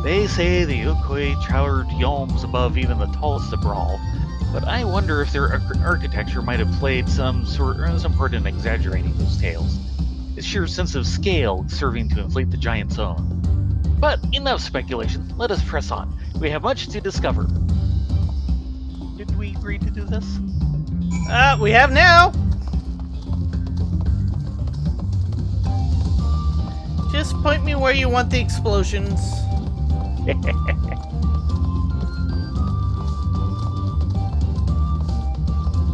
They say the yokoi towered yawns above even the tallest of Brawl, but I wonder if their architecture might have played some part in exaggerating those tales. Its sheer sense of scale serving to inflate the giant's own. But enough speculation, let us press on. We have much to discover. Did we agree to do this? We have now. Just point me where you want the explosions.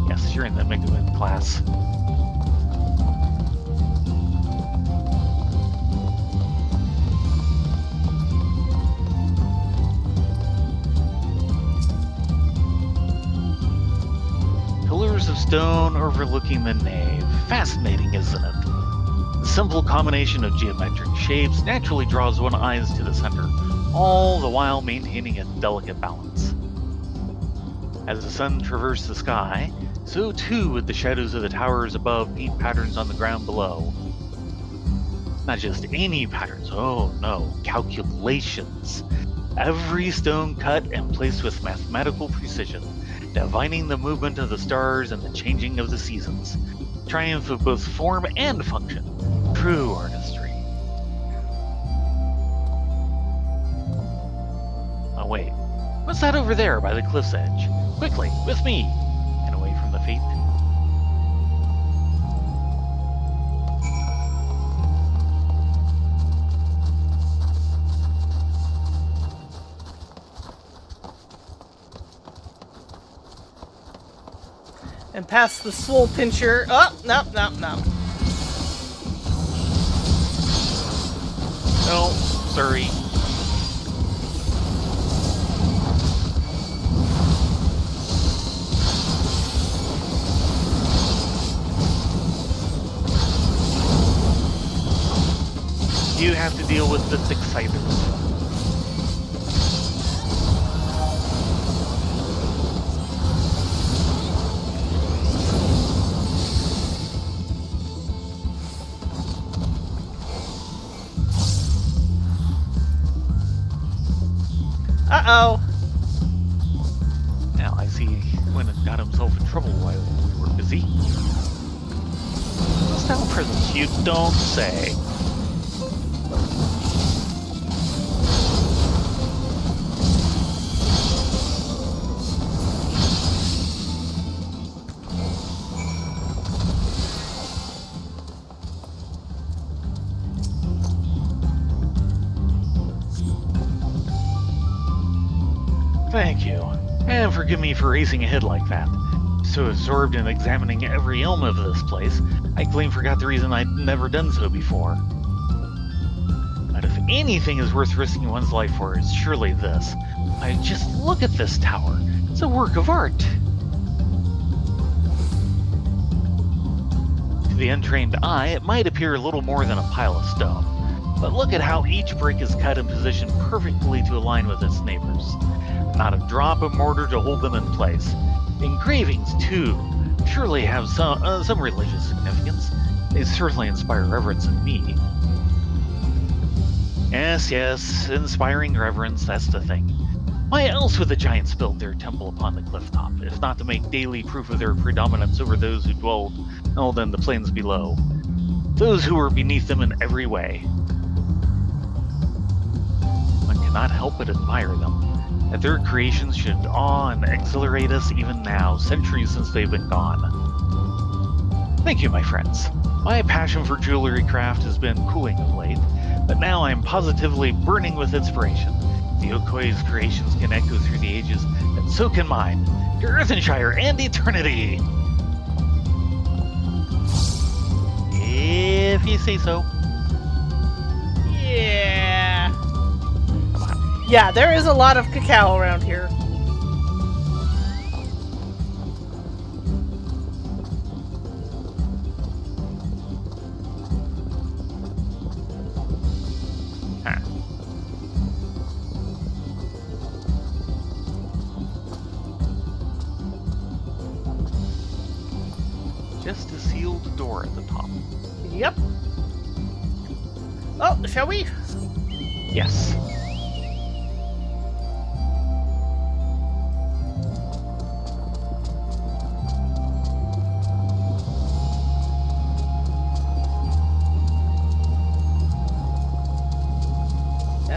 Yes, you're in the Megaman class. Pillars of stone overlooking the nave. Fascinating, isn't it? The simple combination of geometric shapes naturally draws one's eyes to the center, all the while maintaining a delicate balance. As the sun traversed the sky, so too would the shadows of the towers above paint patterns on the ground below. Not just any patterns, oh no, calculations. Every stone cut and placed with mathematical precision, divining the movement of the stars and the changing of the seasons. Triumph of both form and function. True artistry. Oh wait, what's that over there by the cliff's edge? Quickly, with me! And away from the feet. And past the swole pincher. Oh, no. No, sorry. do have to deal with the Sixiders. Uh-oh. Now, I see Quinn got himself in trouble while we were busy. Style presents, you don't say. Thank you, and forgive me for racing ahead like that. So absorbed in examining every element of this place, I clean forgot the reason I'd never done so before. But if anything is worth risking one's life for, it's surely this. Just look at this tower. It's a work of art. To the untrained eye, it might appear little more than a pile of stone. But look at how each brick is cut and positioned perfectly to align with its neighbors. Not a drop of mortar to hold them in place. Engravings, too, surely have some religious significance. They certainly inspire reverence in me. Yes, inspiring reverence, that's the thing. Why else would the giants build their temple upon the cliff top, if not to make daily proof of their predominance over those who dwelled in the plains below? Those who were beneath them in every way. One cannot help but admire them. That their creations should awe and exhilarate us even now, centuries since they've been gone. Thank you, my friends. My passion for jewelry craft has been cooling of late, but now I am positively burning with inspiration. The Okoye's creations can echo through the ages, and so can mine, to Earthenshire and eternity! If you say so. Yeah. Yeah, there is a lot of cacao around here. Huh. Just a sealed door at the top. Yep. Oh, shall we? Yes.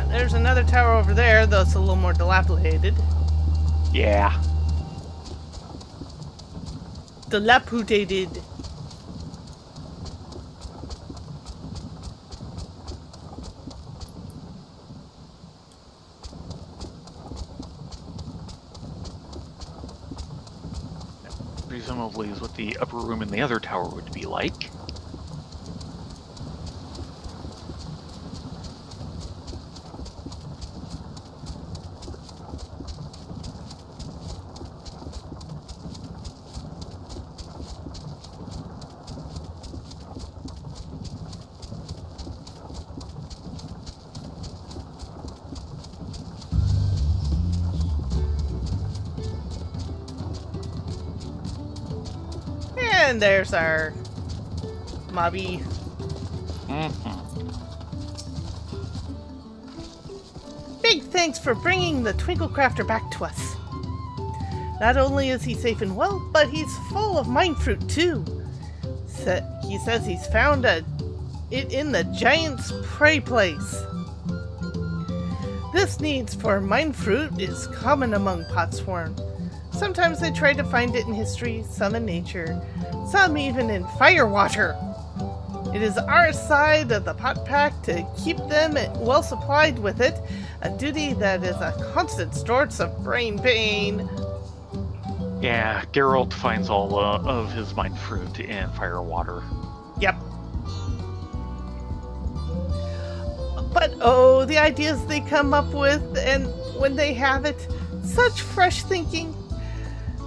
There's another tower over there, though it's a little more dilapidated. Yeah. Dilapidated. Presumably is what the upper room in the other tower would be like. And there's our mobby. Big thanks for bringing the Twinkle Crafter back to us. Not only is he safe and well, but he's full of mine fruit too. He says he's found it in the giant's prey place. This need for mine fruit is common among potsworn. Sometimes they try to find it in history, some in nature, some even in firewater. It is our side of the pot pack to keep them well supplied with it, a duty that is a constant source of brain pain. Yeah, Geralt finds all of his mine fruit in firewater. Yep. But oh, the ideas they come up with, and when they have it, such fresh thinking.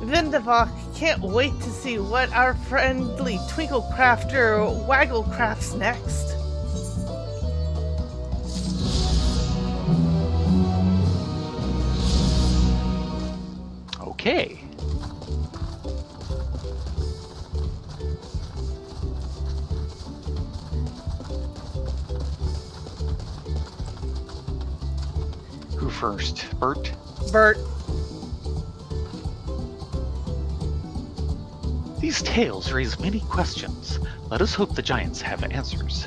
Vindavok can't wait to see what our friendly Twinkle Crafter Waggle crafts next. Okay. Who first? Bert? Bert. These tales raise many questions. Let us hope the giants have answers.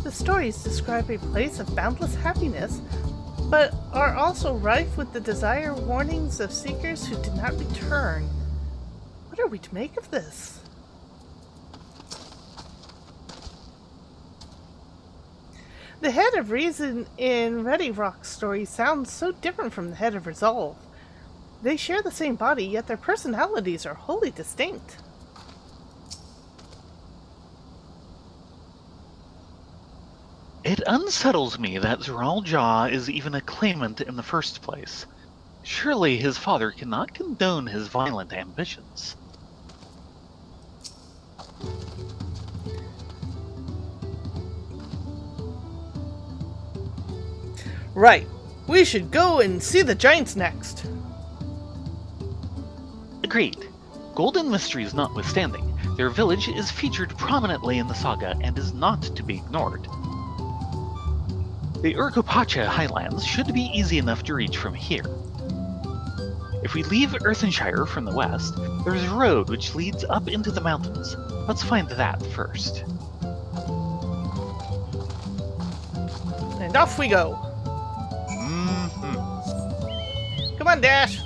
The stories describe a place of boundless happiness, but are also rife with the dire warnings of seekers who did not return. What are we to make of this? The head of reason in Ready Rock's story sounds so different from the head of resolve. They share the same body, yet their personalities are wholly distinct. It unsettles me that Zeral Jah is even a claimant in the first place. Surely his father cannot condone his violent ambitions. Right. We should go and see the giants next. Agreed. Golden mysteries notwithstanding, their village is featured prominently in the saga and is not to be ignored. The Urkopacha highlands should be easy enough to reach from here. If we leave Earthenshire from the west, there's a road which leads up into the mountains. Let's find that first. And off we go. Come on, Dash.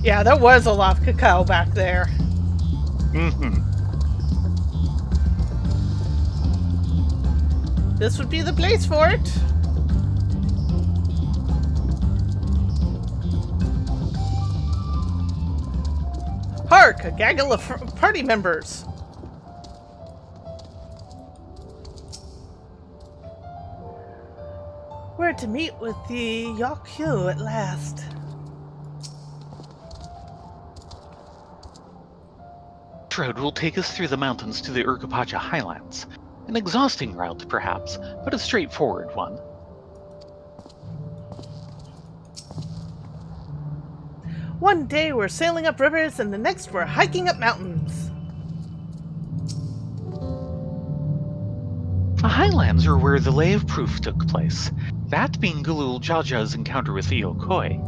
Yeah, there was a lot of cacao back there. This would be the place for it. Hark! A gaggle of party members. We're to meet with the Yokyu at last. This road will take us through the mountains to the Urkopacha highlands. An exhausting route, perhaps, but a straightforward one. One day we're sailing up rivers and the next we're hiking up mountains. The highlands are where the Lay of Proof took place, that being Gulul Jaja's encounter with the Yokoi.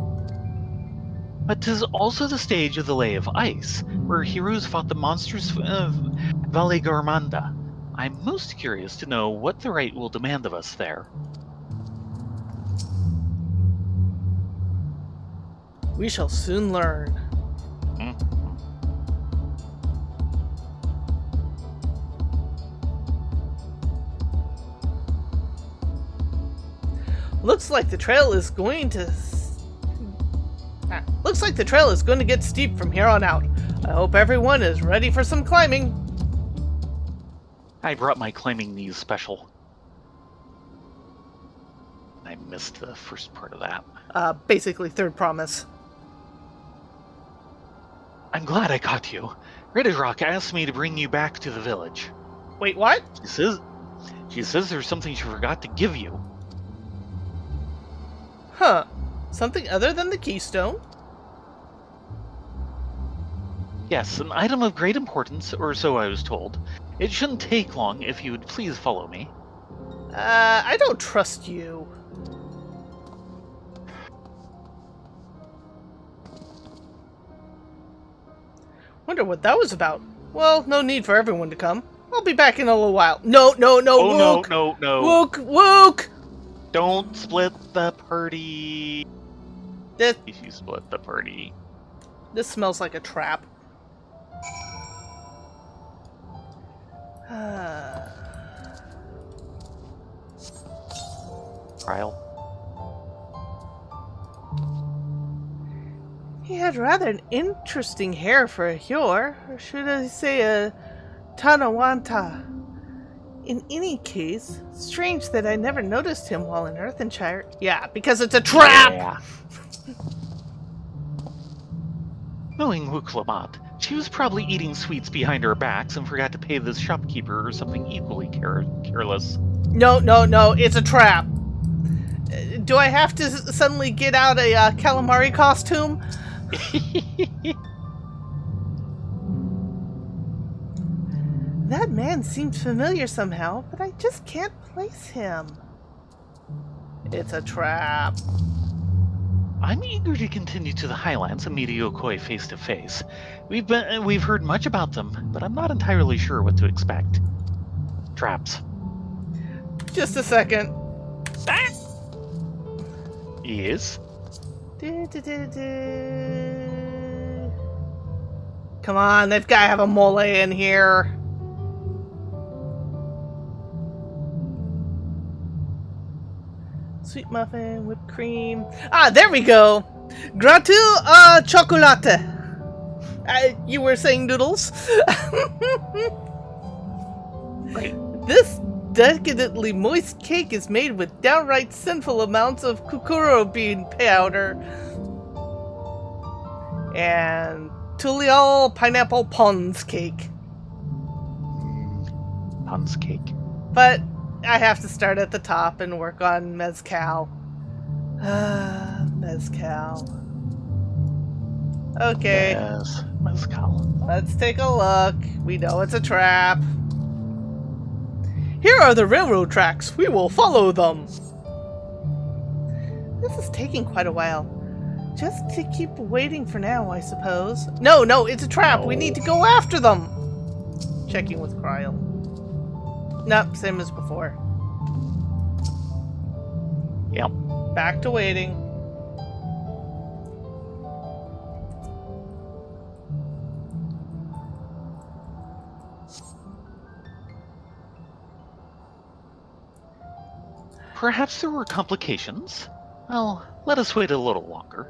But 'tis also the stage of the Lay of Ice, where heroes fought the monsters of Valle Garmanda. I'm most curious to know what the rite will demand of us there. We shall soon learn. Looks like the trail is going to get steep from here on out. I hope everyone is ready for some climbing. I brought my climbing knees special. I missed the first part of that. Basically third promise. I'm glad I caught you. Red Rock asked me to bring you back to the village. Wait, what? She says there's something she forgot to give you. Huh. Something other than the keystone? Yes, an item of great importance, or so I was told. It shouldn't take long if you would please follow me. I don't trust you. Wonder what that was about. Well, no need for everyone to come. I'll be back in a little while. No, Oh, Wook! no. Wook! Don't split the party. This If you split the party. smells like a trap. Trial. He had rather an interesting hair for a Hyor, or should I say a Tanawanta. In any case, strange that I never noticed him while in Earthenshire. Yeah, because it's a trap! Yeah. Knowing Wuklamat, she was probably eating sweets behind our backs and forgot to pay this shopkeeper or something equally careless. No, no, no, it's a trap. Do I have to suddenly get out a calamari costume? That man seems familiar somehow, but I just can't place him. It's a trap. I'm eager to continue to the Highlands and meet Yokoi face to face. We've heard much about them, but I'm not entirely sure what to expect. Traps. Just a second. Ah! Yes? Come on, they've got to have a mole in here. Sweet muffin, whipped cream. Ah, there we go. Gratin chocolate. You were saying noodles? Right. This decadently moist cake is made with downright sinful amounts of kukuro bean powder and Tulial pineapple Pons cake. Pons cake. But I have to start at the top and work on mezcal. Mezcal. Okay. Yes, mezcal. Let's take a look. We know it's a trap. Here are the railroad tracks. We will follow them. This is taking quite a while. Just to keep waiting for now, I suppose. No, it's a trap. We need to go after them. Checking with Cryle. Nope, same as before. Yep. Back to waiting. Perhaps there were complications. Well, let us wait a little longer.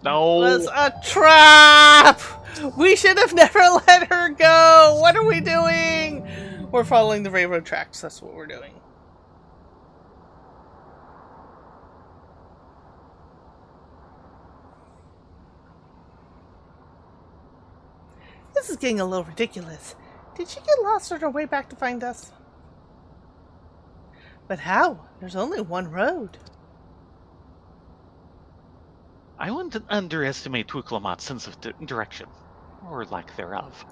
No. It was a trap! We should have never let her go! What are we doing? We're following the railroad tracks. That's what we're doing. This is getting a little ridiculous. Did she get lost on her way back to find us? But how? There's only one road. I wouldn't underestimate Wuklamat's sense of direction, or lack thereof.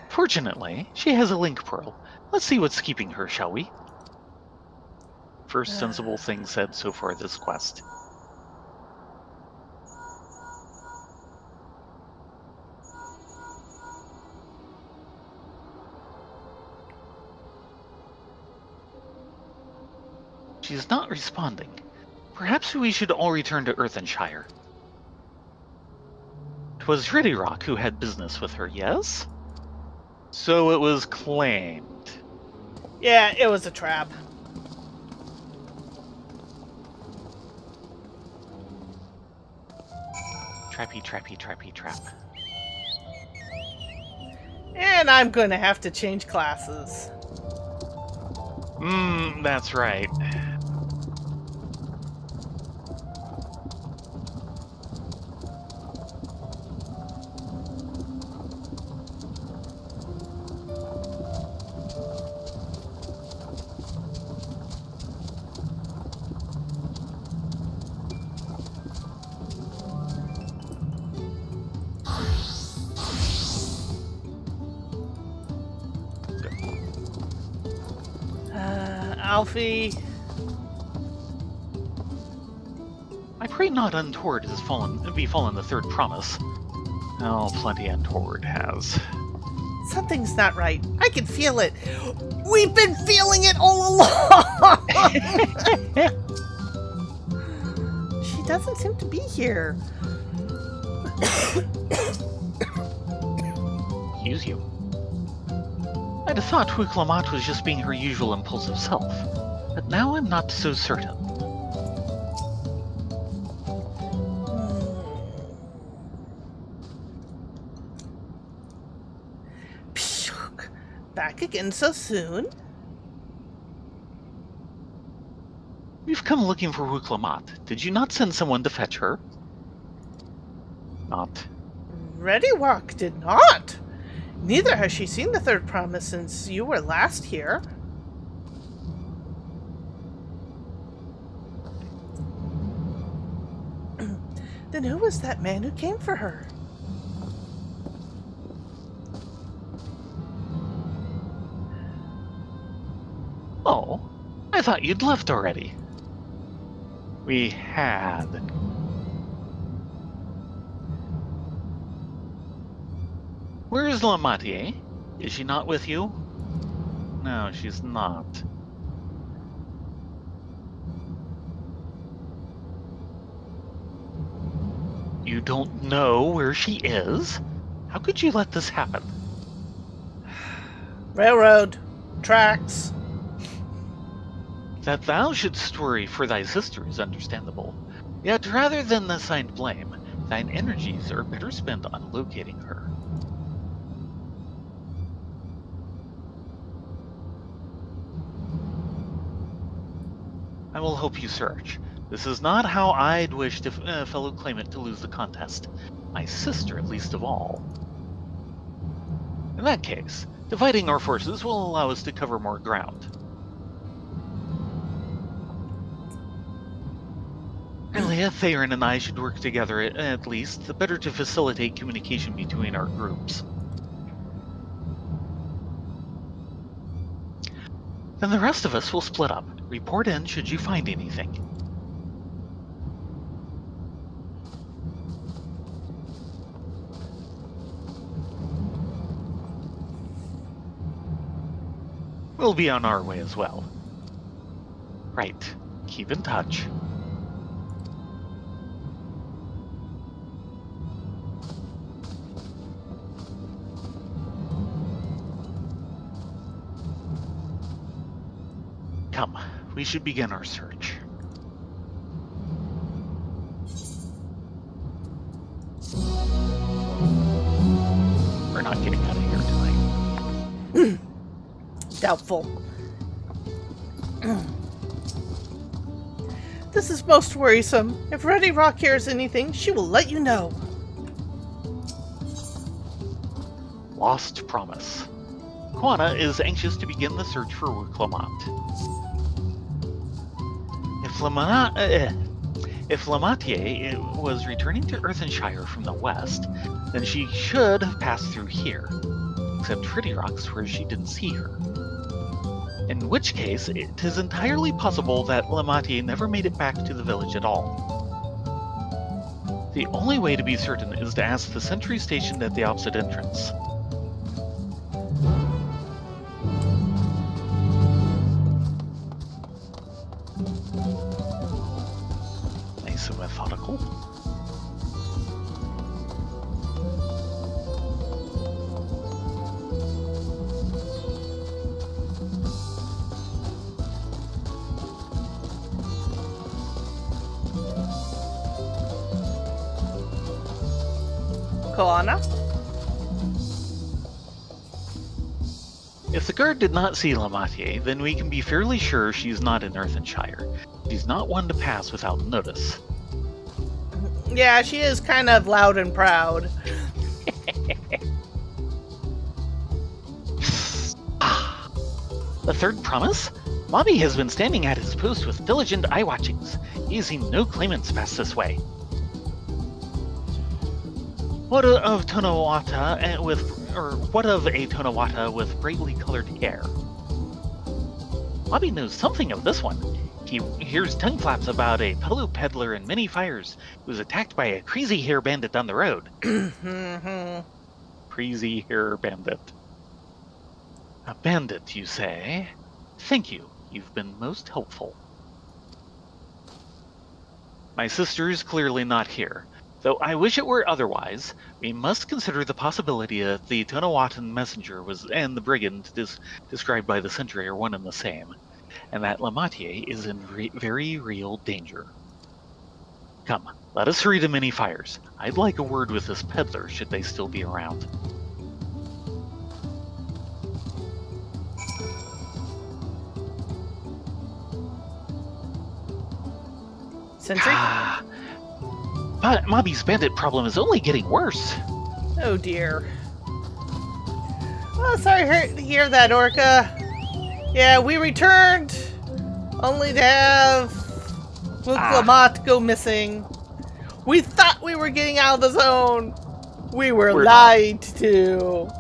Fortunately, she has a link pearl. Let's see what's keeping her, shall we? First sensible thing said so far this quest. She's not responding. Perhaps we should all return to Earthenshire. 'Twas Riddy Rock who had business with her, yes? So it was claimed. Yeah, it was a trap. Trappy, trappy, trappy, trap. And I'm gonna have to change classes. That's right. Alfie. I pray not untoward has befallen the third promise. Oh, plenty untoward has. Something's not right. I can feel it. We've been feeling it all along. She doesn't seem to be here. Excuse you. I'd have thought Wuklamat was just being her usual impulsive self, but now I'm not so certain. Back again so soon? We've come looking for Wuklamat. Did you not send someone to fetch her? not. Ready Rock did not. Neither has she seen the third promise since you were last here. Then who was that man who came for her? Oh, I thought you'd left already. We had. Where is Lamatier? Is she not with you? No, she's not. You don't know where she is? How could you let this happen? Railroad. Tracks. That thou shouldst worry for thy sister is understandable. Yet rather than assign blame, thine energies are better spent on locating her. I will help you search. This is not how I'd wish a fellow claimant to lose the contest. My sister, least of all. In that case, dividing our forces will allow us to cover more ground. Elia, Theron, and I should work together at least, the better to facilitate communication between our groups. Then the rest of us will split up. Report in should you find anything. We'll be on our way as well. Right. Keep in touch. Come, we should begin our search. We're not getting out of here tonight. Doubtful. This is most worrisome. If Ready Rock hears anything, she will let you know. Lost Promise. Quana is anxious to begin the search for Clement. If Lamatier was returning to Earthenshire from the west, then she should have passed through here. Except Pretty Rock swears she didn't see her. In which case, it is entirely possible that Lamatier never made it back to the village at all. The only way to be certain is to ask the sentry stationed at the opposite entrance. Nice and methodical. Koana? If the guard did not see Lamatier, then we can be fairly sure she's not in Earthenshire. She's not one to pass without notice. Yeah, she is kind of loud and proud. The third promise? Bobby has been standing at his post with diligent eye-watchings. He's seen no claimants pass this way. What of Tonawata what of a Tonawata with brightly colored hair? Bobby knows something of this one. He hears tongue flaps about a Palu peddler in many fires who was attacked by a crazy hair bandit down the road. Crazy hair bandit. A bandit, you say? Thank you. You've been most helpful. My sister is clearly not here. Though I wish it were otherwise, we must consider the possibility that the Tonawatan messenger and the brigand described by the sentry are one and the same, and that Lamatier is in very real danger. Come, let us hurry to many fires. I'd like a word with this peddler, should they still be around. Sentry? Mobby's bandit problem is only getting worse. Oh dear. Oh, sorry to hear that, Orca. Yeah, we returned, only to have Lamont go missing. We thought we were getting out of the zone. We're lied to.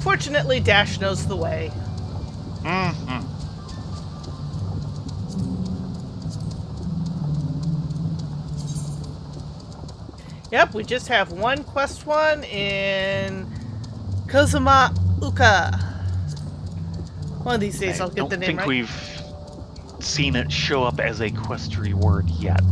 Fortunately, Dash knows the way. Mm-hmm. Yep, we just have one quest one in Kozuma Uka. One of these days I'll get the name right. I don't think we've seen it show up as a quest reward yet.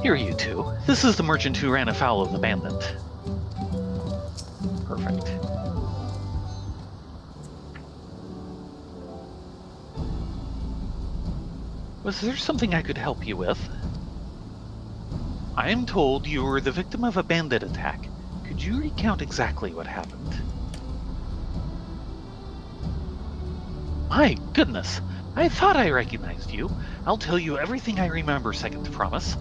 Here, you two. This is the merchant who ran afoul of the bandit. Perfect. Was there something I could help you with? I am told you were the victim of a bandit attack. Could you recount exactly what happened? My goodness! I thought I recognized you. I'll tell you everything I remember, second promise.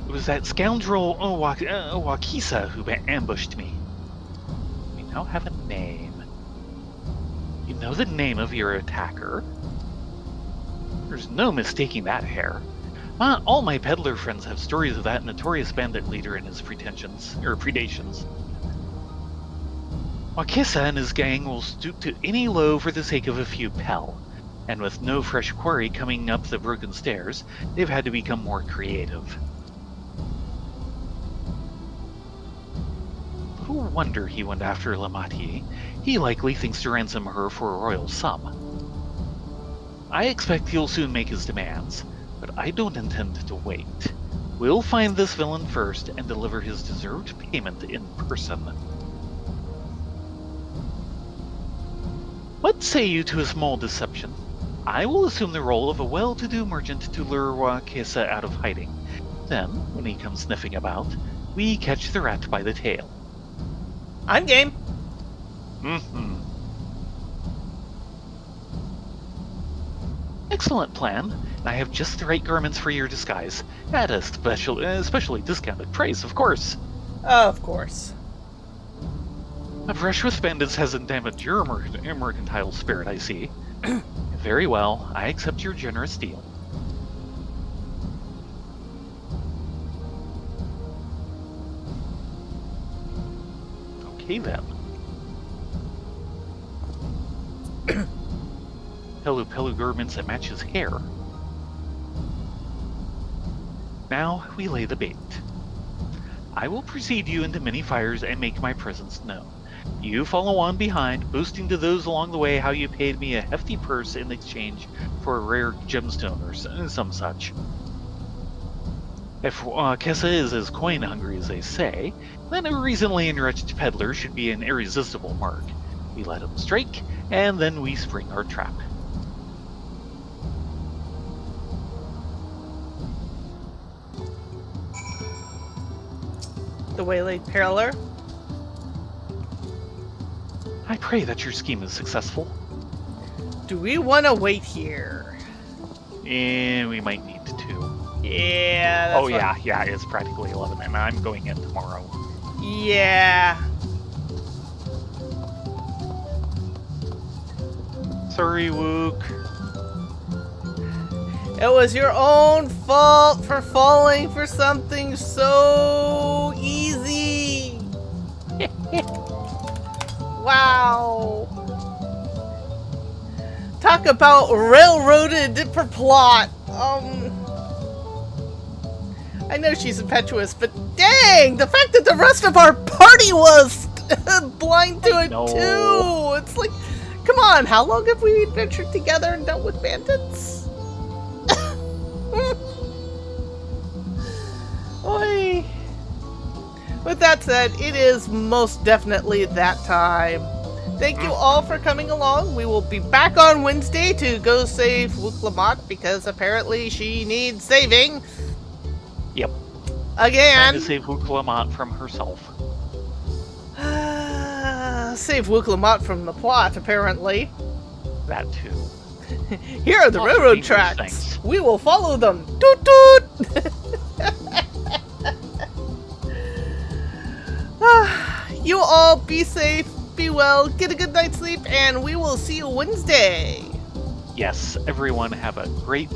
It was that scoundrel Wakisa who ambushed me. We now have a name. You know the name of your attacker? There's no mistaking that hair. All my peddler friends have stories of that notorious bandit leader and his predations. Wakisa and his gang will stoop to any low for the sake of a few pel, and with no fresh quarry coming up the broken stairs, they've had to become more creative. Little wonder he went after Lamati. He likely thinks to ransom her for a royal sum. I expect he'll soon make his demands, but I don't intend to wait. We'll find this villain first and deliver his deserved payment in person. What say you to a small deception? I will assume the role of a well-to-do merchant to lure Wakisa out of hiding. Then, when he comes sniffing about, we catch the rat by the tail. I'm game. Mm-hmm. Excellent plan. I have just the right garments for your disguise. At a especially discounted price, of course. Of course. A brush with bandits hasn't damaged your mercantile spirit, I see. Very well, I accept your generous deal. Okay then. Pelu garments that match his hair. Now we lay the bait. I will precede you into many fires and make my presence known. You follow on behind, boasting to those along the way how you paid me a hefty purse in exchange for a rare gemstone or some such. If Kessa is as coin-hungry as they say, then a recently enriched peddler should be an irresistible mark. We let him strike, and then we spring our trap. The waylaid peddler. I pray that your scheme is successful. Do we want to wait here? We might need to. Yeah. That's yeah, it's practically 11, and I'm going in tomorrow. Yeah. Sorry, Wook. It was your own fault for falling for something so easy. Wow. Talk about railroaded for plot. I know she's impetuous, but dang, the fact that the rest of our party was blind to it too. It's like, come on, how long have we adventured together and dealt with bandits? Oy. With that said, it is most definitely that time. Thank you all for coming along. We will be back on Wednesday to go save Wuklamot because apparently she needs saving. Yep. Again. Trying to save Wuklamot from herself. Save Wuklamot from the plot, apparently. That too. Here are the Lots of railroad dangerous tracks. things. We will follow them. Toot toot! You all be safe, be well, get a good night's sleep, and we will see you Wednesday. Yes, everyone have a great night.